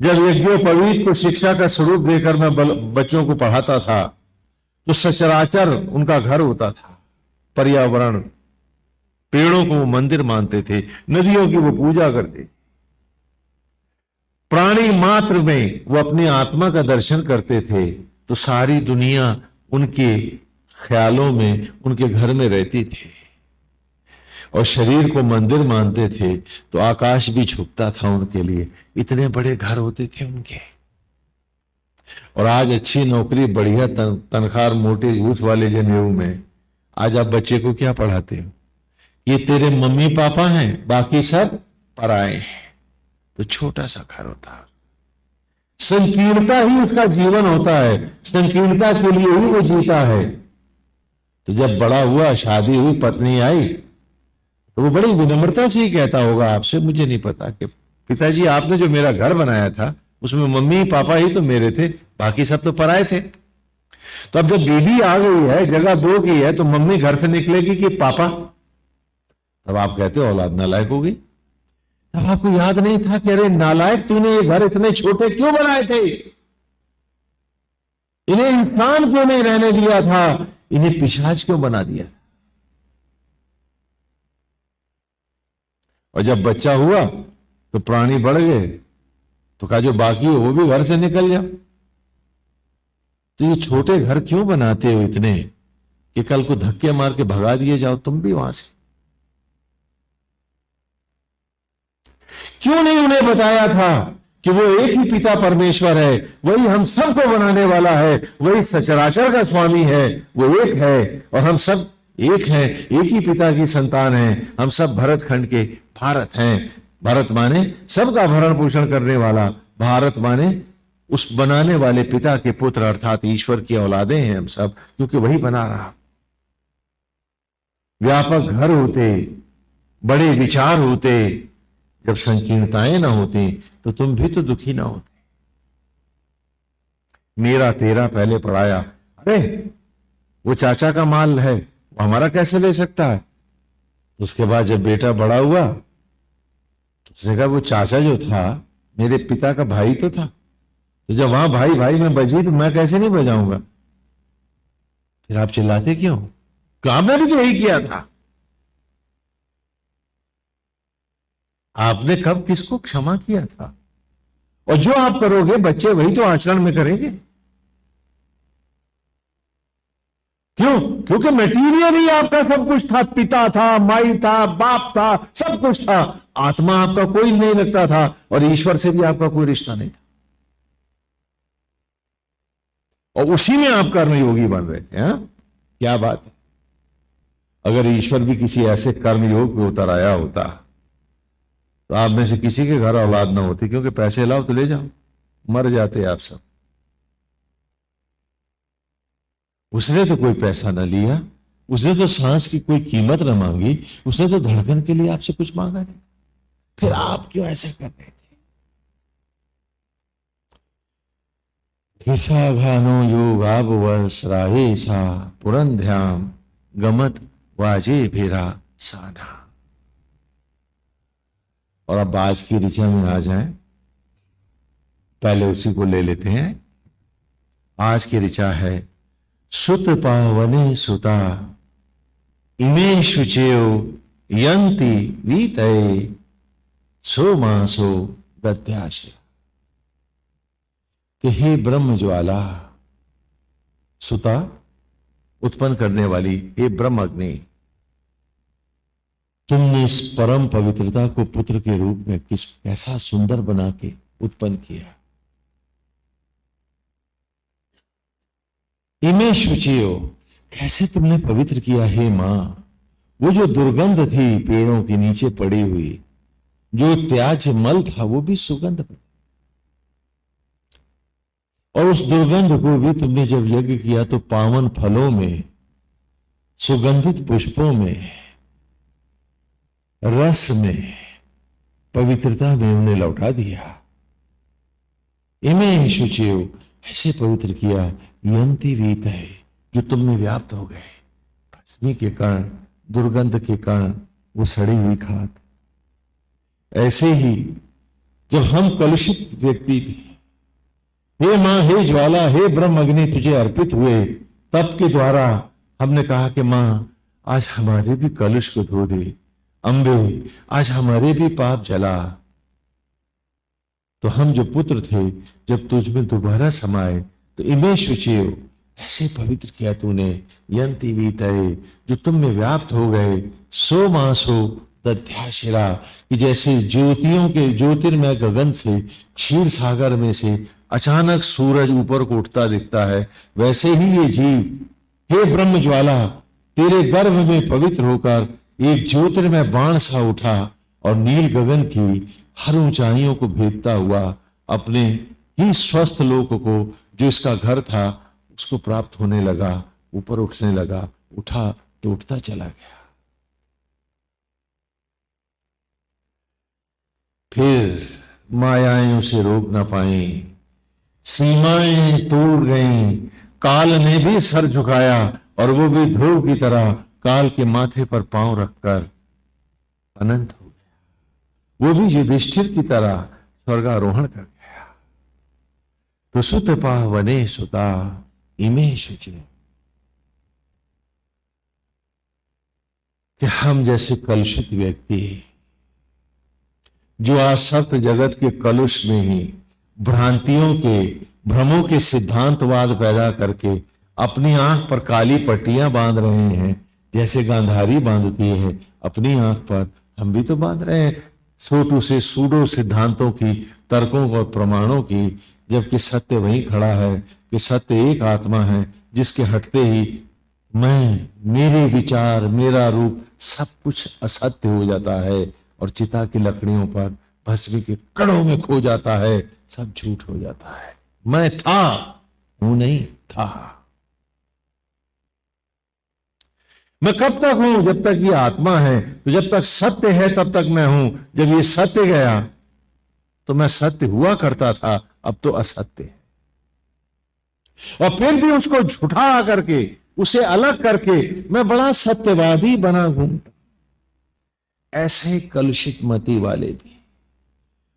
जब यज्ञोपवीत को शिक्षा का स्वरूप देकर मैं बच्चों को पढ़ाता था तो सचराचर उनका घर होता था, पर्यावरण, पेड़ों को वो मंदिर मानते थे, नदियों की वो पूजा करते थे, प्राणी मात्र में वो अपनी आत्मा का दर्शन करते थे। तो सारी दुनिया उनके ख्यालों में, उनके घर में रहती थी। और शरीर को मंदिर मानते थे तो आकाश भी झुकता था उनके लिए, इतने बड़े घर होते थे उनके। और आज अच्छी नौकरी, बढ़िया तनख्वाह, मोटे घूस वाले जनेऊ में आज आप बच्चे को क्या पढ़ाते हो? ये तेरे मम्मी पापा हैं, बाकी सब पराए हैं। तो छोटा सा घर होता है, संकीर्णता ही उसका जीवन होता है, संकीर्णता के लिए ही वो जीता है। तो जब बड़ा हुआ, शादी हुई, पत्नी आई, तो वो बड़ी विनम्रता से ही कहता होगा आपसे, मुझे नहीं पता, कि पिताजी आपने जो मेरा घर बनाया था उसमें मम्मी पापा ही तो मेरे थे, बाकी सब तो पराए थे। तो अब जब बीवी आ गई है, जगह दो की है, तो मम्मी घर से निकलेगी कि पापा? तब आप कहते हो औलाद नालायक होगी। तब आपको याद नहीं था कि अरे नालायक, तूने ये घर इतने छोटे क्यों बनाए थे? इन्हें इंसान क्यों नहीं रहने दिया था? इन्हें पिशाच क्यों बना दिया था? और जब बच्चा हुआ तो प्राणी बढ़ गए, तो कहा जो बाकी हो वो भी घर से निकल जाओ। तो ये छोटे घर क्यों बनाते हो इतने, कि कल को धक्के मार के भगा दिए जाओ तुम भी वहां से? क्यों नहीं उन्हें बताया था कि वो एक ही पिता परमेश्वर है, वही हम सबको बनाने वाला है, वही सचराचर का स्वामी है, वो एक है और हम सब एक हैं, एक ही पिता की संतान हैं, हम सब भरत खंड के भारत हैं। भारत माने सबका भरण पोषण करने वाला, भारत माने उस बनाने वाले पिता के पुत्र, अर्थात ईश्वर की औलादे हैं हम सब, क्योंकि वही बना रहा। व्यापक घर होते, बड़े विचार होते, जब संकीर्णताएं ना होती तो तुम भी तो दुखी ना होते। मेरा तेरा पहले पढ़ाया, अरे वो चाचा का माल है, वो हमारा कैसे ले सकता है? उसके बाद जब बेटा बड़ा हुआ तो उसने कहा वो चाचा जो था मेरे पिता का भाई तो था, तो जब वहां भाई भाई में बजी तो मैं कैसे नहीं बजाऊंगा? फिर आप चिल्लाते क्यों? काम में भी तो यही किया था। आपने कब किसको क्षमा किया था? और जो आप करोगे बच्चे वही तो आचरण में करेंगे। क्यों? क्योंकि मटीरियल ही आपका सब कुछ था, पिता था, माई था, बाप था, सब कुछ था। आत्मा आपका कोई नहीं लगता था और ईश्वर से भी आपका कोई रिश्ता नहीं था, और उसी में आप कर्मयोगी बन रहे थे। हा? क्या बात है। अगर ईश्वर भी किसी ऐसे कर्मयोग पे उतर आया होता तो आप में से किसी के घर औलाद ना होती, क्योंकि पैसे लाओ तो ले जाओ, मर जाते आप सब। उसने तो कोई पैसा ना लिया, उसने तो सांस की कोई कीमत ना मांगी, उसने तो धड़कन के लिए आपसे कुछ मांगा नहीं, फिर आप क्यों ऐसा कर रहे थे? किसा घानो योगाब वर्ष राहे सा पुरन ध्यान गमत वाजे भेरा साना। और अब आज की ऋचा में आ जाएं, पहले उसी को ले लेते हैं। आज की ऋचा है सुत पावने सुता इमे शुचेयो यंति वीतये सो मासो दध्याशय। कि हे ब्रह्म ज्वाला, सुता उत्पन्न करने वाली, हे ब्रह्म अग्नि, तुमने इस परम पवित्रता को पुत्र के रूप में कैसा सुंदर बना के उत्पन्न किया। इमे शुचियो, कैसे तुमने पवित्र किया हे मां। वो जो दुर्गंध थी पेड़ों के नीचे पड़ी हुई, जो त्याज्य मल था, वो भी सुगंध बना, और उस दुर्गंध को भी तुमने जब यज्ञ किया तो पावन फलों में, सुगंधित पुष्पों में, रस में, पवित्रता में उन्हें लौटा दिया। इमे शुचियो, ऐसे पवित्र किया, यंति वीत है, जो तुमने व्याप्त हो गए भस्मी के कारण, दुर्गंध के कारण, वो सड़ी हुई खाद। ऐसे ही जब हम कलुषित व्यक्ति भी, हे मां, हे ज्वाला, हे ब्रह्म अग्नि तुझे अर्पित हुए, तप के द्वारा हमने कहा कि मां आज हमारे भी कलुष को धो दे, अंबे आज हमारे भी पाप जला। तो हम जो पुत्र थे जब तुझ में दोबारा समाये तो इमे शुचियो, ऐसे पवित्र किया तूने, यंति वीतये, जो तुम में व्याप्त हो गए, सो मासो दध्याशिरा, कि जैसे ज्योतियों के ज्योतिर्मय गगन से, क्षीर सागर में से अचानक सूरज ऊपर को उठता दिखता है, वैसे ही ये जीव, हे ब्रह्म ज्वाला, तेरे गर्भ में पवित्र होकर एक ज्योतिर्मय बाण सा उठा और नील गगन की हर ऊंचाइयों को भेदता हुआ अपने ही स्वस्थ लोक को, जो इसका घर था, उसको प्राप्त होने लगा, ऊपर उठने लगा। उठा तो उठता चला गया। फिर मायाएं उसे रोक ना पाई, सीमाएं तोड़ गईं, काल ने भी सर झुकाया और वो भी ध्रुव की तरह काल के माथे पर पांव रखकर अनंत हो गया। वो भी युधिष्ठिर की तरह स्वर्गारोहण कर गया। तो सुत पावने सुता इमे शुचि, कि हम जैसे कलुषित व्यक्ति जो आसक्त जगत के कलुष में ही भ्रांतियों के, भ्रमों के सिद्धांतवाद पैदा करके अपनी आंख पर काली पट्टियां बांध रहे हैं, जैसे गांधारी बांधती है अपनी आंख पर, हम भी तो बांध रहे हैं छोटू से सूडो सिद्धांतों की, तर्कों और प्रमाणों की, जबकि सत्य वहीं खड़ा है कि सत्य एक आत्मा है जिसके हटते ही मैं, मेरे विचार, मेरा रूप, सब कुछ असत्य हो जाता है और चिता की लकड़ियों पर भस्मी के कणों में खो जाता है, सब झूठ हो जाता है। मैं था, हूं नहीं, था। मैं कब तक हूं? जब तक ये आत्मा है। तो जब तक सत्य है तब तक मैं हूं। जब ये सत्य गया तो मैं सत्य हुआ करता था, अब तो असत्य है। और फिर भी उसको झूठा करके, उसे अलग करके मैं बड़ा सत्यवादी बना घूमता। ऐसे कलुषित मति वाले भी,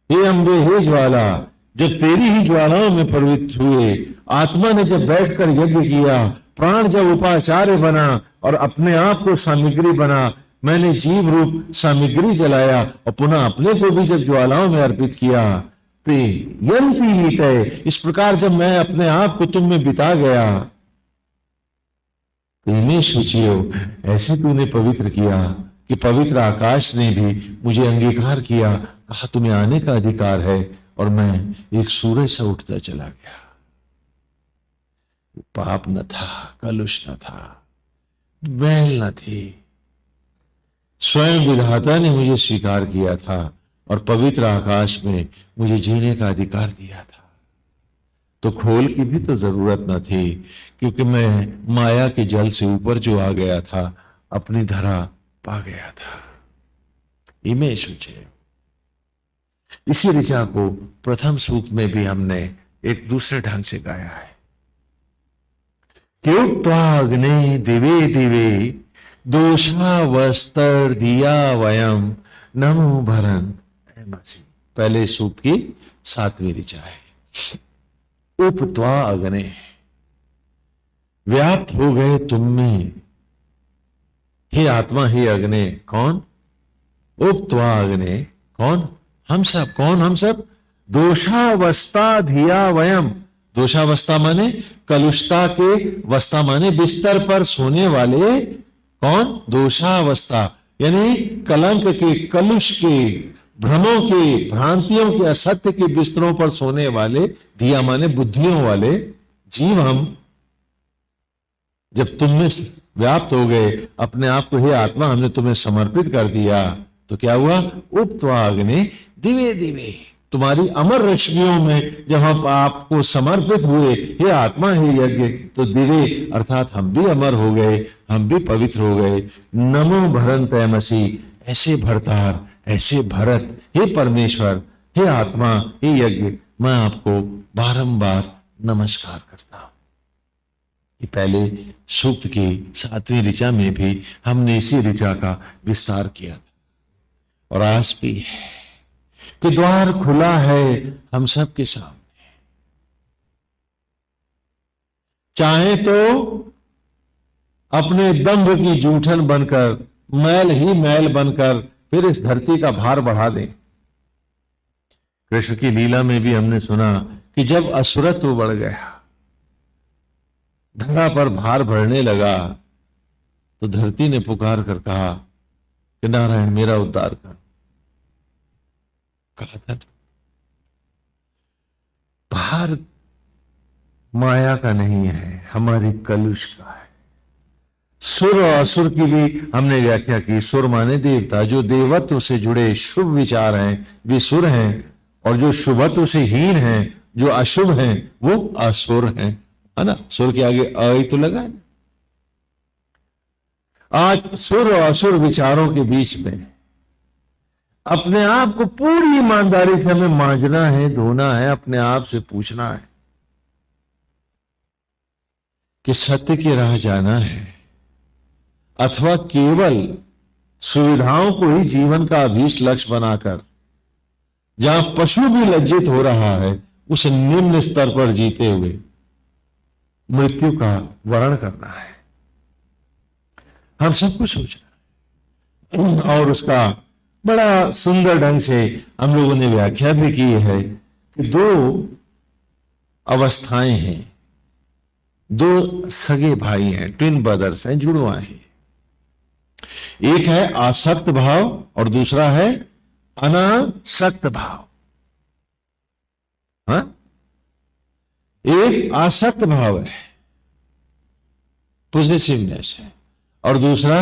हे अम्बे, हे ज्वाला, जब तेरी ही ज्वालाओं में प्रवृत्त हुए, आत्मा ने जब बैठकर यज्ञ किया, प्राण जब उपाचार्य बना और अपने आप को सामग्री बना, मैंने जीव रूप सामग्री जलाया और पुनः अपने को भी जब ज्वालाओं में अर्पित किया, तो यंती वीतय, इस प्रकार जब मैं अपने आप को तुम में बिता गया, तो इन्हें सोचियो, ऐसे तूने पवित्र किया कि पवित्र आकाश ने भी मुझे अंगीकार किया, कहा तुम्हें आने का अधिकार है, और मैं एक सूरज सा उठता चला गया। पाप न था, कलुष न था, मैल न थी, स्वयं विधाता ने मुझे स्वीकार किया था और पवित्र आकाश में मुझे जीने का अधिकार दिया था। तो खोल की भी तो जरूरत न थी, क्योंकि मैं माया के जल से ऊपर जो आ गया था, अपनी धरा पा गया था। इमे शुचे। इसी ऋचा को प्रथम सूक्त में भी हमने एक दूसरे ढंग से गाया है कि उक्त्वाग्ने दिवे दिवे दोषावस्तर दिया वयम नमो भरन एमसी। पहले सूक्त की 7वीं ऋचा है। उपत्वा अग्ने, व्याप्त हो गए तुम में, हे आत्मा, हे अग्ने। कौन? उपत्वा अग्ने, कौन? हम सब। कौन हम सब? दोषावस्था धिया वयम। दोषावस्था माने कलुषता के, वस्था माने बिस्तर पर सोने वाले। कौन? दोषावस्था यानी कलंक के, कलुष के, भ्रमों के, भ्रांतियों के, असत्य के बिस्तरों पर सोने वाले। धिया माने बुद्धियों वाले जीव हम जब तुम में व्याप्त हो गए, अपने आप को हे आत्मा हमने तुम्हें समर्पित कर दिया, तो क्या हुआ? उपत्वाग्ने दिवे दिवे, तुम्हारी अमर रश्मियों में जब हम आपको समर्पित हुए, हे आत्मा, हे यज्ञ, तो दिवे अर्थात हम भी अमर हो गए, हम भी पवित्र हो गए। नमो भरन तैमसी, ऐसे भरतार, ऐसे भरत, हे परमेश्वर, हे आत्मा, हे यज्ञ, मैं आपको बारंबार नमस्कार करता हूं। ये पहले सूक्त की 7वीं ऋचा में भी हमने इसी ऋचा का विस्तार किया था, और आज भी है कि द्वार खुला है हम सब के सामने। चाहे तो अपने दंभ की जूठन बनकर, मैल ही मैल बनकर फिर इस धरती का भार बढ़ा दें। कृष्ण की लीला में भी हमने सुना कि जब असुरत्व बढ़ गया, धरा पर भार बढ़ने लगा, तो धरती ने पुकार कर कहा कि नारायण मेरा उद्धार कर। कहा था भार माया का नहीं है, हमारी कलुष का है। सुर और असुर की भी हमने व्याख्या की। सुर माने देवता, जो देवत्व से जुड़े शुभ विचार हैं वे सुर हैं, और जो शुभत्व से हीन हैं, जो अशुभ हैं, वो असुर हैं, है ना। सुर के आगे अ ही तो लगा है। आज सुर और असुर विचारों के बीच में अपने आप को पूरी ईमानदारी से हमें मांजना है, धोना है, अपने आप से पूछना है कि सत्य की राह जाना है अथवा केवल सुविधाओं को ही जीवन का अभीष्ट लक्ष्य बनाकर, जहां पशु भी लज्जित हो रहा है, उस निम्न स्तर पर जीते हुए मृत्यु का वर्ण करना है। हम सब कुछ सोचना है, और उसका बड़ा सुंदर ढंग से हम लोगों ने व्याख्या भी की है कि दो अवस्थाएं हैं, दो सगे भाई हैं, ट्विन ब्रदर्स हैं, जुड़वा हैं। एक है आसक्त भाव और दूसरा है अनासक्त भाव। हाँ? एक आसक्त भाव है, पॉजिटिवनेस है, और दूसरा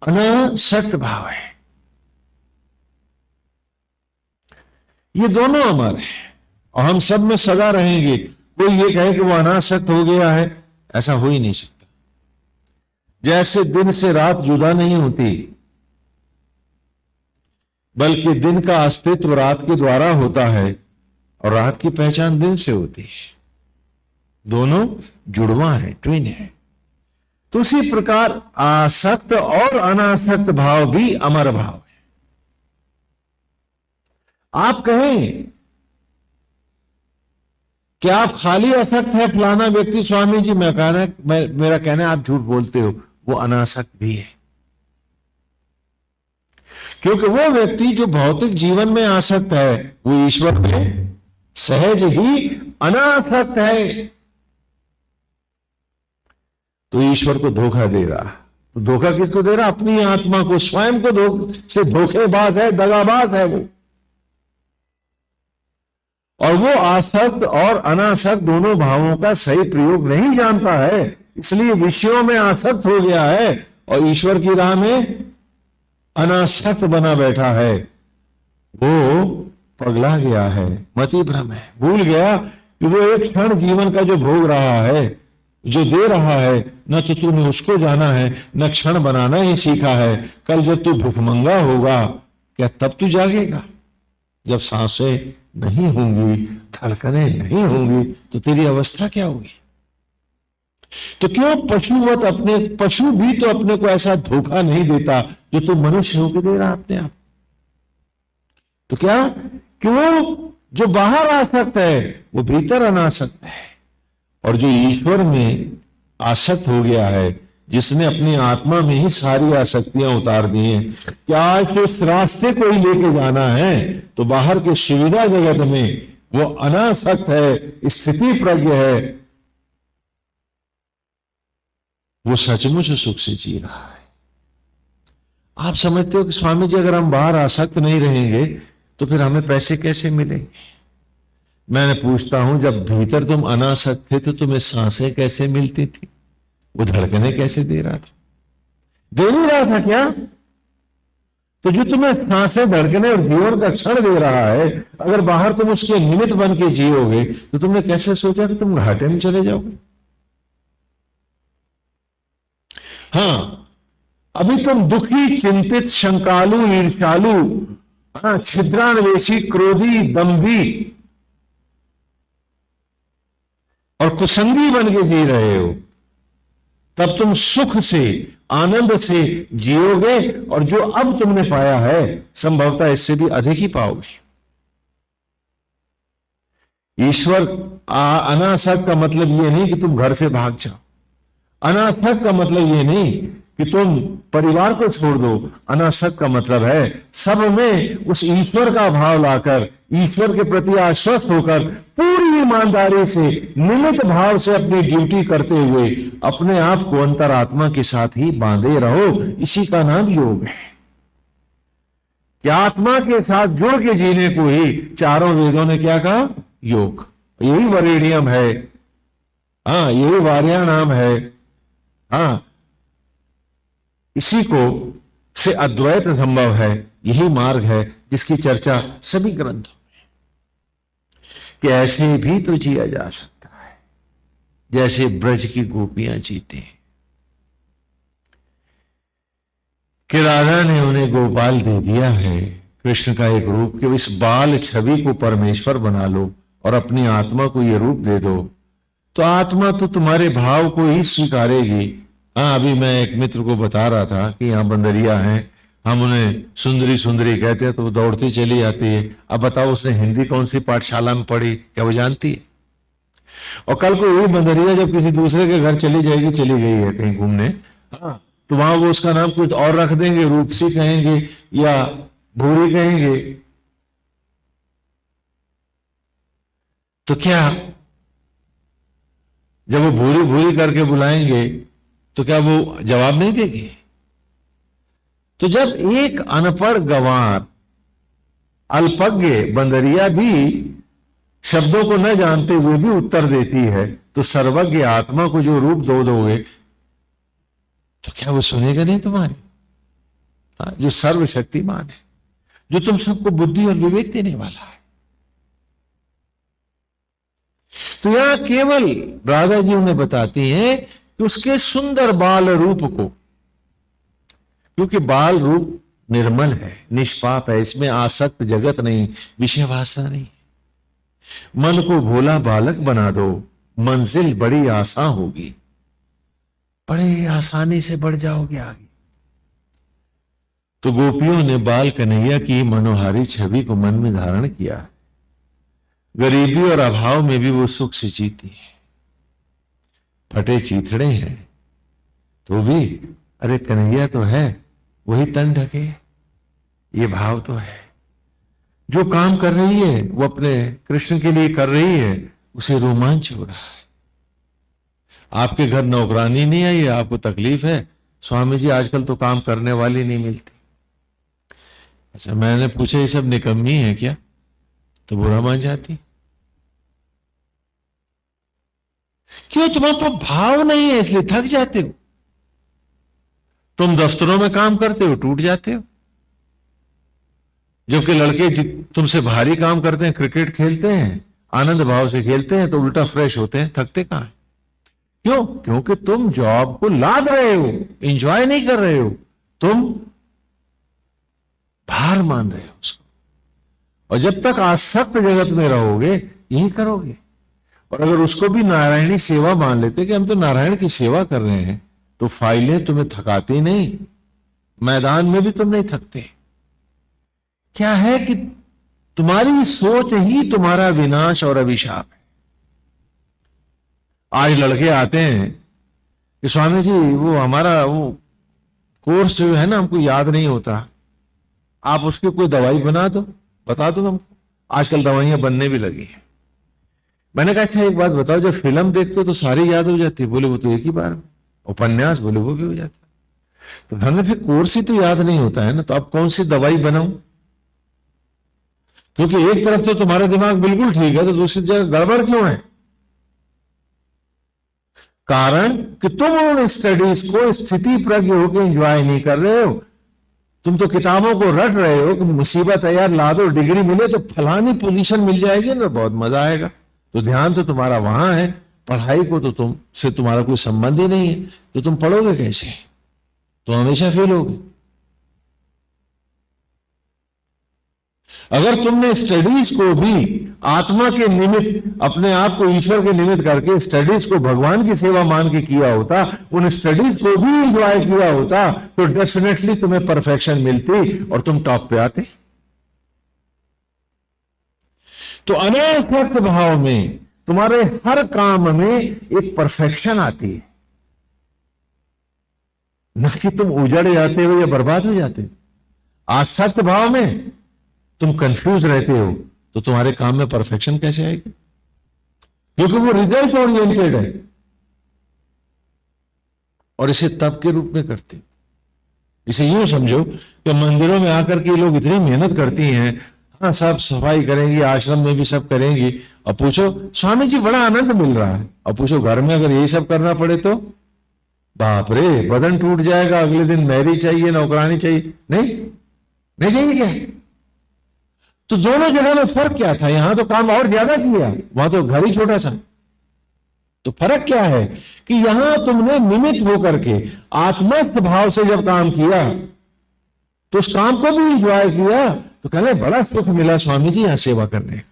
अनासक्त भाव है। ये दोनों अमर हैं और हम सब में सदा रहेंगे। कोई ये कहे कि वो अनासक्त हो गया है, ऐसा हो ही नहीं सकता। जैसे दिन से रात जुदा नहीं होती, बल्कि दिन का अस्तित्व रात के द्वारा होता है और रात की पहचान दिन से होती है। दोनों जुड़वा है, ट्विन है। तो उसी प्रकार आसक्त और अनासक्त भाव भी अमर भाव है। आप कहें कि आप खाली असक्त है फलाना व्यक्ति, स्वामी जी मेरा कहना है आप झूठ बोलते हो, वो अनासक्त भी है। क्योंकि वो व्यक्ति जो भौतिक जीवन में आसक्त है, वो ईश्वर में सहज ही अनासक्त है। तो ईश्वर को धोखा दे रहा। तो धोखा किसको दे रहा? अपनी आत्मा को, स्वयं को से धोखेबाज है, दगाबाज है वो। और वो आसक्त और अनासक्त दोनों भावों का सही प्रयोग नहीं जानता है, इसलिए विषयों में आसक्त हो गया है और ईश्वर की राह में अनासक्त बना बैठा है। वो पगला गया है, मति भ्रम है, भूल गया कि वो एक क्षण जीवन का जो भोग रहा है, जो दे रहा है, न तो तूने उसको जाना है, न क्षण बनाना ही सीखा है। कल जब तू भूखमंगा होगा, क्या तब तू जागेगा? जब सांसें नहीं होंगी, धड़कनें नहीं होंगी, तो तेरी अवस्था क्या होगी? तो क्यों पशु भी तो अपने को ऐसा धोखा नहीं देता जो तू मनुष्य होकर दे रहा अपने आप। तो क्या क्यों जो बाहर आसक्त है वो भीतर अनासक्त है, और जो ईश्वर में आसक्त हो गया है, जिसने अपनी आत्मा में ही सारी आसक्तियां उतार दी हैं, क्या आज तो इस रास्ते को ही लेके जाना है, तो बाहर के सुविधा जगत में वो अनासक्त है, स्थिति प्रज्ञ है, वो सचमुच सुख से जी रहा है। आप समझते हो कि स्वामी जी अगर हम बाहर आसक्त नहीं रहेंगे तो फिर हमें पैसे कैसे मिलेंगे? मैंने पूछता हूं, जब भीतर तुम अनासक्त थे तो तुम्हें सांसें कैसे मिलती थी? वो धड़कने कैसे दे रहा था? दे नहीं रहा था क्या? तो जो तुम्हें सांसें, धड़कने और जीवन का क्षण दे रहा है, अगर बाहर तुम उसके निमित्त बन के जियोगे तो तुमने कैसे सोचा कि तुम घाटे में चले जाओगे? हाँ, अभी तुम दुखी, चिंतित, शंकालु, ईर्ष्यालु, हाँ, छिद्रान्वेषी, क्रोधी, दंभी और कुसंगी बन के जी रहे हो। तब तुम सुख से, आनंद से जियोगे, और जो अब तुमने पाया है संभवतः इससे भी अधिक ही पाओगे। ईश्वर अनासक्त का मतलब यह नहीं कि तुम घर से भाग जाओ। अनासक्त का मतलब यह नहीं कि तुम परिवार को छोड़ दो। अनासक्त का मतलब है सब में उस ईश्वर का भाव लाकर, ईश्वर के प्रति आश्वस्त होकर, पूरी ईमानदारी से, निमित्त भाव से अपनी ड्यूटी करते हुए अपने आप को अंतरात्मा के साथ ही बांधे रहो। इसी का नाम योग है। क्या आत्मा के साथ जुड़ के जीने को ही चारों वेदों ने क्या कहा? योग। यही वरेण्यम है, हाँ, यही वार्याणाम है, हाँ, इसी को से अद्वैत संभव है। यही मार्ग है जिसकी चर्चा सभी ग्रंथों में, कि ऐसे भी तो जिया जा सकता है जैसे ब्रज की गोपियां जीते हैं, कि राधा ने उन्हें गोपाल दे दिया है, कृष्ण का एक रूप, कि इस बाल छवि को परमेश्वर बना लो और अपनी आत्मा को ये रूप दे दो, तो आत्मा तो तुम्हारे भाव को ही स्वीकारेगी। हाँ, अभी मैं एक मित्र को बता रहा था कि यहाँ बंदरिया हैं, हम उन्हें सुंदरी सुंदरी कहते हैं तो वो दौड़ती चली जाती है। अब बताओ उसने हिंदी कौन सी पाठशाला में पढ़ी, क्या वो जानती है? और कल को वही बंदरिया जब किसी दूसरे के घर चली जाएगी, चली गई है कहीं घूमने, हाँ, तो वहां वो उसका नाम कुछ और रख देंगे, रूपसी कहेंगे या भूरी कहेंगे। तो क्या जब वो भूरी भूरी करके बुलाएंगे तो क्या वो जवाब नहीं देगी? तो जब एक अनपढ़ गंवार अल्पज्ञ बंदरिया भी शब्दों को न जानते हुए भी उत्तर देती है, तो सर्वज्ञ आत्मा को जो रूप दोगे तो क्या वो सुनेगा नहीं तुम्हारी? जो सर्वशक्तिमान है, जो तुम सबको बुद्धि और विवेक देने वाला है। तो यहां केवल राधा जी उन्हें बताती हैं कि उसके सुंदर बाल रूप को, क्योंकि बाल रूप निर्मल है, निष्पाप है, इसमें आसक्त जगत नहीं, विषय वासना नहीं। मन को भोला बालक बना दो, मंजिल बड़ी आसान होगी, बड़े आसानी से बढ़ जाओगे आगे। तो गोपियों ने बाल कन्हैया की मनोहारी छवि को मन में धारण किया। गरीबी और अभाव में भी वो सुख से जीती है। फटे चीथड़े हैं तो भी अरे कन्हैया तो है, वही तन ढके, ये भाव तो है। जो काम कर रही है वो अपने कृष्ण के लिए कर रही है, उसे रोमांच हो रहा है। आपके घर नौकरानी नहीं आई है, आपको तकलीफ है, स्वामी जी आजकल तो काम करने वाली नहीं मिलती। अच्छा, मैंने पूछा ये सब निकम्मी है क्या? तो बुरा मान जाती। क्यों? तुम्हारे पास भाव नहीं है, इसलिए थक जाते हो। तुम दफ्तरों में काम करते हो, टूट जाते हो, जबकि लड़के तुमसे भारी काम करते हैं, क्रिकेट खेलते हैं, आनंद भाव से खेलते हैं, तो उल्टा फ्रेश होते हैं, थकते कहां है? क्यों? क्योंकि तुम जॉब को लाद रहे हो, एंजॉय नहीं कर रहे हो, तुम भार मान रहे हो उसको। और जब तक आसक्त जगत में रहोगे यही करोगे। और अगर उसको भी नारायणी सेवा मान लेते कि हम तो नारायण की सेवा कर रहे हैं, तो फाइलें तुम्हें थकाती नहीं, मैदान में भी तुम नहीं थकते। क्या है कि तुम्हारी सोच ही तुम्हारा विनाश और अभिशाप है। आज लड़के आते हैं कि स्वामी जी वो हमारा वो कोर्स जो है ना हमको याद नहीं होता, आप उसकी कोई दवाई बना दो, बता दो हमको। आजकल दवाइयां बनने भी लगी हैं। मैंने कहा अच्छा एक बात बताओ, जब फिल्म देखते हो तो सारी याद हो जाती है? बोले वो तो एक ही बार में। उपन्यास? बोले वो भी हो जाता। तो हमने फिर कोर्स ही तो याद नहीं होता है ना, तो अब कौन सी दवाई बनाऊं? क्योंकि एक तरफ तो तुम्हारा दिमाग बिल्कुल ठीक है, तो दूसरी जगह गड़बड़ क्यों है? कारण कि तुम उन स्टडीज को स्थिति प्रज्ञ होकर एंजॉय नहीं कर रहे हो। तुम तो किताबों को रट रहे हो कि मुसीबत है यार, ला दो, डिग्री मिले तो फलानी पोजीशन मिल जाएगी ना, बहुत मजा आएगा। तो ध्यान तो तुम्हारा वहां है, पढ़ाई को तो तुमसे तुम्हारा कोई संबंध ही नहीं है, तो तुम पढ़ोगे कैसे? तो हमेशा फेल होगे। अगर तुमने स्टडीज को भी आत्मा के निमित्त, अपने आप को ईश्वर के निमित्त करके स्टडीज को भगवान की सेवा मान के किया होता, उन स्टडीज को भी एंजॉय किया होता, तो डेफिनेटली तुम्हें परफेक्शन मिलती और तुम टॉप पे आते। तो अनासक्त भाव में तुम्हारे हर काम में एक परफेक्शन आती है, न कि तुम उजड़ जाते हो या बर्बाद हो जाते हो। आसक्त भाव में तुम कंफ्यूज रहते हो, तो तुम्हारे काम में परफेक्शन कैसे आएगी? क्योंकि वो रिजल्ट ओरिएंटेड है। और इसे तप के रूप में करते। इसे यूं समझो कि मंदिरों में आकर के लोग इतनी मेहनत करती हैं, हाँ सब सफाई करेंगी, आश्रम में भी सब करेंगी, और पूछो स्वामी जी बड़ा आनंद मिल रहा है, और पूछो घर में अगर यही सब करना पड़े तो बाप रे, बदन टूट जाएगा, अगले दिन मेहरी चाहिए, नौकरानी चाहिए। नहीं, नहीं चाहिए क्या? तो दोनों जगह में फर्क क्या था? यहां तो काम और ज्यादा किया, वहां तो घर ही छोटा सा। तो फर्क क्या है कि यहां तुमने निमित्त होकर के आत्मस्थ भाव से जब काम किया तो उस काम को भी इंजॉय किया, तो कहने बड़ा सुख मिला स्वामी जी यहां सेवा करने।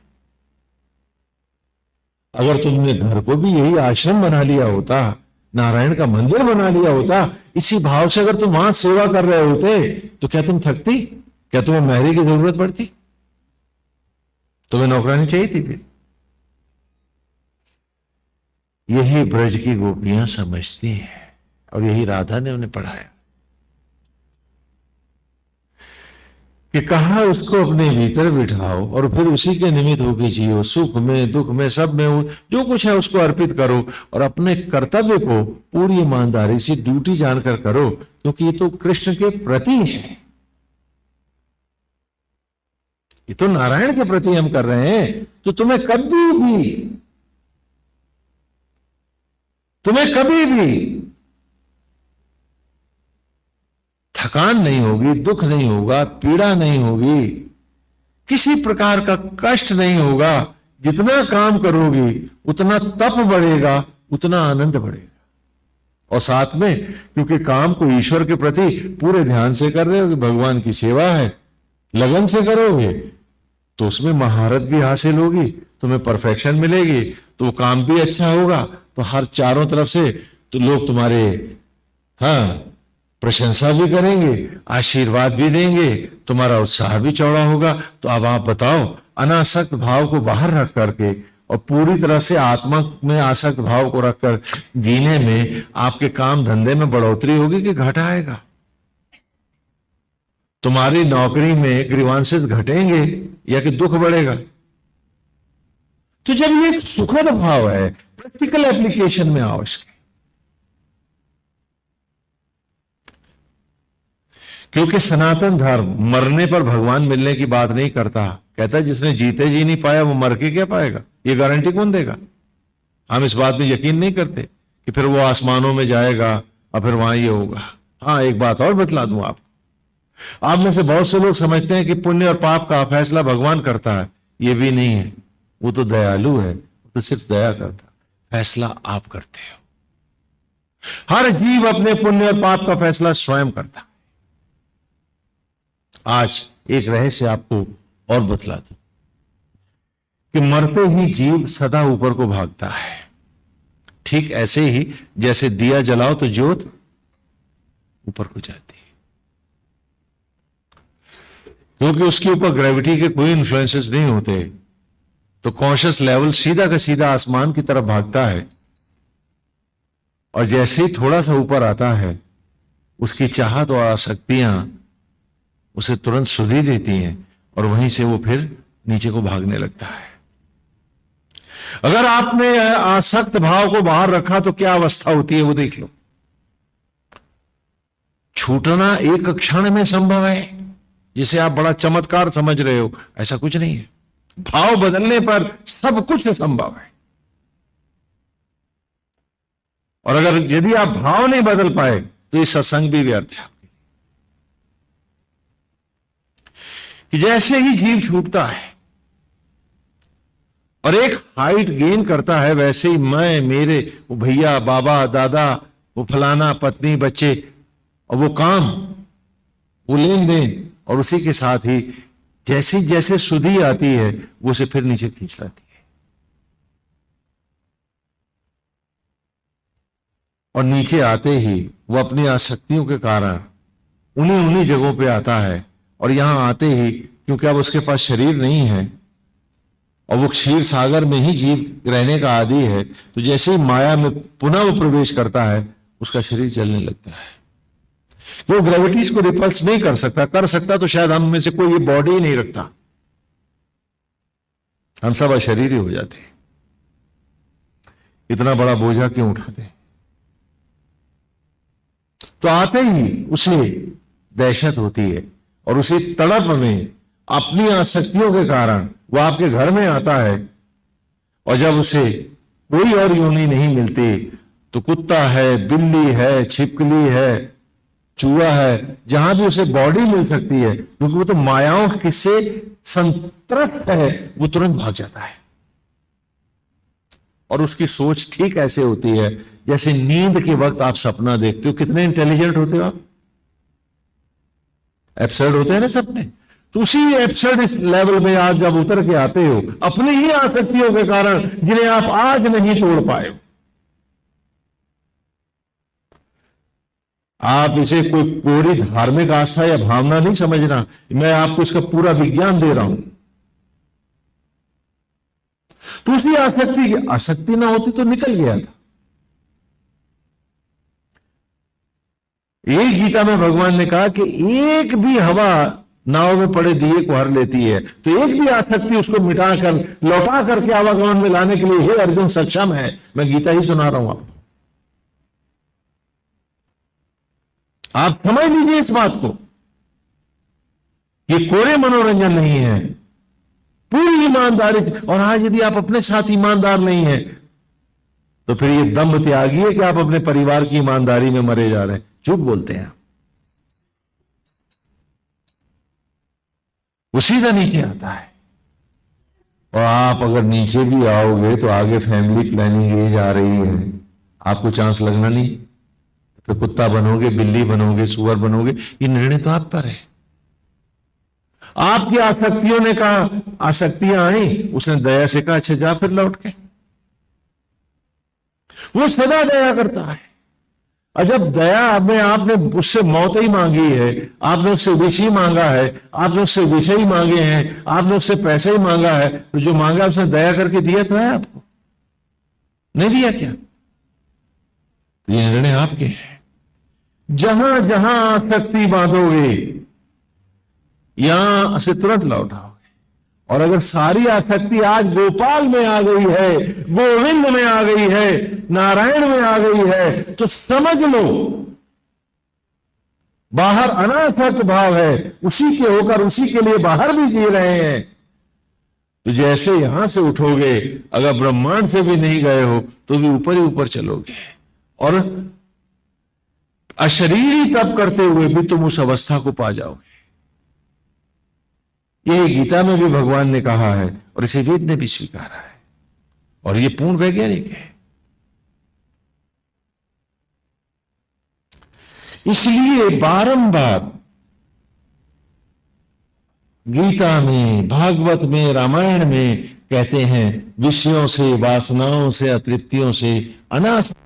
अगर तुमने घर को भी यही आश्रम बना लिया होता, नारायण का मंदिर बना लिया होता, इसी भाव से अगर तुम वहां सेवा कर रहे होते, तो क्या तुम थकती? क्या तुम्हें मेहरी की जरूरत पड़ती? तुम्हें नौकरानी चाहिए थी? फिर यही ब्रज की गोपियां समझती हैं, और यही राधा ने उन्हें पढ़ाया कि कहा उसको अपने भीतर बिठाओ और फिर उसी के निमित्त होके जियो, सुख में दुख में सब में जो कुछ है उसको अर्पित करो, और अपने कर्तव्य को पूरी ईमानदारी से ड्यूटी जानकर करो, क्योंकि ये तो कृष्ण के प्रति है, ये तो नारायण के प्रति हम कर रहे हैं। तो तुम्हें कभी भी थकान नहीं होगी, दुख नहीं होगा, पीड़ा नहीं होगी, किसी प्रकार का कष्ट नहीं होगा। जितना काम करोगी उतना तप बढ़ेगा, उतना आनंद बढ़ेगा। और साथ में, क्योंकि काम को ईश्वर के प्रति पूरे ध्यान से कर रहे हो, कि भगवान की सेवा है, लगन से करोगे तो उसमें महारत भी हासिल होगी, तुम्हें परफेक्शन मिलेगी, तो वो काम भी अच्छा होगा, तो हर चारों तरफ से तो लोग तुम्हारे प्रशंसा भी करेंगे, आशीर्वाद भी देंगे, तुम्हारा उत्साह भी चौड़ा होगा। तो अब आप बताओ, अनासक्त भाव को बाहर रख करके और पूरी तरह से आत्मा में आसक्त भाव को रखकर जीने में आपके काम धंधे में बढ़ोतरी होगी कि घटा आएगा? तुम्हारी नौकरी में ग्रीवांसेस घटेंगे या कि दुख बढ़ेगा? तो जब ये एक सुखद भाव है, प्रैक्टिकल एप्लीकेशन में आओ इसके। क्योंकि सनातन धर्म मरने पर भगवान मिलने की बात नहीं करता, कहता है जिसने जीते जी नहीं पाया वो मर के क्या पाएगा? ये गारंटी कौन देगा? हम इस बात में यकीन नहीं करते कि फिर वो आसमानों में जाएगा और फिर वहां ये होगा। हाँ, एक बात और बतला दूं आपको, आप में से बहुत से लोग समझते हैं कि पुण्य और पाप का फैसला भगवान करता है। ये भी नहीं है, वो तो दयालु है, वो तो सिर्फ दया करता, फैसला आप करते हो। हर जीव अपने पुण्य और पाप का फैसला स्वयं करता है। आज एक रहस्य आपको और बतला दूं कि मरते ही जीव सदा ऊपर को भागता है। ठीक ऐसे ही जैसे दिया जलाओ तो ज्योत ऊपर को जाती है, क्योंकि उसके ऊपर ग्रेविटी के कोई इन्फ्लुएंसेस नहीं होते, तो कॉन्शियस लेवल सीधा का सीधा आसमान की तरफ भागता है। और जैसे ही थोड़ा सा ऊपर आता है, उसकी चाहत और आसक्तियां उसे तुरंत सुधी देती हैं, और वहीं से वो फिर नीचे को भागने लगता है। अगर आपने आसक्त भाव को बाहर रखा तो क्या अवस्था होती है वो देख लो। छूटना एक क्षण में संभव है, जिसे आप बड़ा चमत्कार समझ रहे हो, ऐसा कुछ नहीं है। भाव बदलने पर सब कुछ संभव है। और अगर यदि आप भाव नहीं बदल पाए तो ये सत्संग भी व्यर्थ है। कि जैसे ही जीव छूटता है और एक हाइट गेन करता है, वैसे ही मैं, मेरे, वो भैया, बाबा, दादा, वो फलाना, पत्नी, बच्चे, और वो काम, वो लेन देन, और उसी के साथ ही जैसे जैसे सुधी आती है वो उसे फिर नीचे खींच लाती है। और नीचे आते ही वो अपनी आसक्तियों के कारण उन्हीं जगहों पे आता है, और यहां आते ही क्योंकि अब उसके पास शरीर नहीं है और वो क्षीर सागर में ही जीव रहने का आदी है, तो जैसे ही माया में पुनः वो प्रवेश करता है, उसका शरीर चलने लगता है। वो ग्रेविटीज को रिपल्स नहीं कर सकता, कर सकता तो शायद हम में से कोई ये बॉडी ही नहीं रखता, हम सब अशरीरी हो जाते। इतना बड़ा बोझा क्यों उठाते? तो आते ही उसे दहशत होती है, और उसी तड़प में अपनी आसक्तियों के कारण वो आपके घर में आता है, और जब उसे कोई और योनि नहीं मिलती तो कुत्ता है, बिल्ली है, छिपकली है, चूहा है, जहां भी उसे बॉडी मिल सकती है, क्योंकि वो तो मायाओं किससे संतृप्त है, वो तुरंत भाग जाता है। और उसकी सोच ठीक ऐसे होती है जैसे नींद के वक्त आप सपना देखते हो। कितने इंटेलिजेंट होते हो आप, एब्सर्ड होते हैं ना सपने। तो उसी एब्सर्ड इस लेवल में आप जब उतर के आते हो अपनी ही आसक्तियों के कारण, जिन्हें आप आज नहीं तोड़ पाए हो। आप इसे कोई कोरी धार्मिक आस्था या भावना नहीं समझना, मैं आपको इसका पूरा विज्ञान दे रहा हूं। तो उसी आसक्ति ना होती तो निकल गया था। एक गीता में भगवान ने कहा कि एक भी हवा नाव में पड़े दिए को हर लेती है, तो एक भी आसक्ति उसको मिटाकर लौटा करके आवागमन में लाने के लिए हे अर्जुन सक्षम है। मैं गीता ही सुना रहा हूं आपको, आप समझ लीजिए इस बात को। ये कोरे मनोरंजन नहीं है, पूरी ईमानदारी। और आज यदि आप अपने साथ ईमानदार नहीं है तो फिर ये दम्भ त्यागी है कि आप अपने परिवार की ईमानदारी में मरे जा रहे हैं। झूठ बोलते हैं, वो सीधा नीचे आता है। और आप अगर नीचे भी आओगे तो आगे फैमिली प्लानिंग एज आ रही है, आपको चांस लगना नहीं, तो कुत्ता बनोगे, बिल्ली बनोगे, सुअर बनोगे, ये निर्णय तो आप पर है। आपकी आसक्तियों ने कहा, आसक्तियां आई, उसने दया से कहा अच्छा जा फिर लौट के। वो सदा दया करता है। और जब दया में आपने उससे मौत ही मांगी है, आपने उससे विष ही मांगा है, आपने उससे विषय ही मांगे हैं, आपने उससे पैसे ही मांगा है, तो जो मांगा उसने दया करके दिया तो है आपको, नहीं दिया क्या? ये निर्णय आपके हैं। जहां जहां आसक्ति बांधोगे यहां से तुरंत लौट आओगे। और अगर सारी आसक्ति आज गोपाल में आ गई है, गोविंद में आ गई है, नारायण में आ गई है, तो समझ लो बाहर अनासक्त भाव है, उसी के होकर उसी के लिए बाहर भी जी रहे हैं। तो जैसे यहां से उठोगे, अगर ब्रह्मांड से भी नहीं गए हो तो भी ऊपर ही ऊपर चलोगे, और अशरीरी तप करते हुए भी तुम उस अवस्था को पा जाओगे। ये गीता में भी भगवान ने कहा है और इसे वेद ने भी स्वीकारा है, और ये पूर्ण वैज्ञानिक है। इसलिए बारंबार गीता में, भागवत में, रामायण में कहते हैं विषयों से, वासनाओं से, अतृप्तियों से, अनासक्ति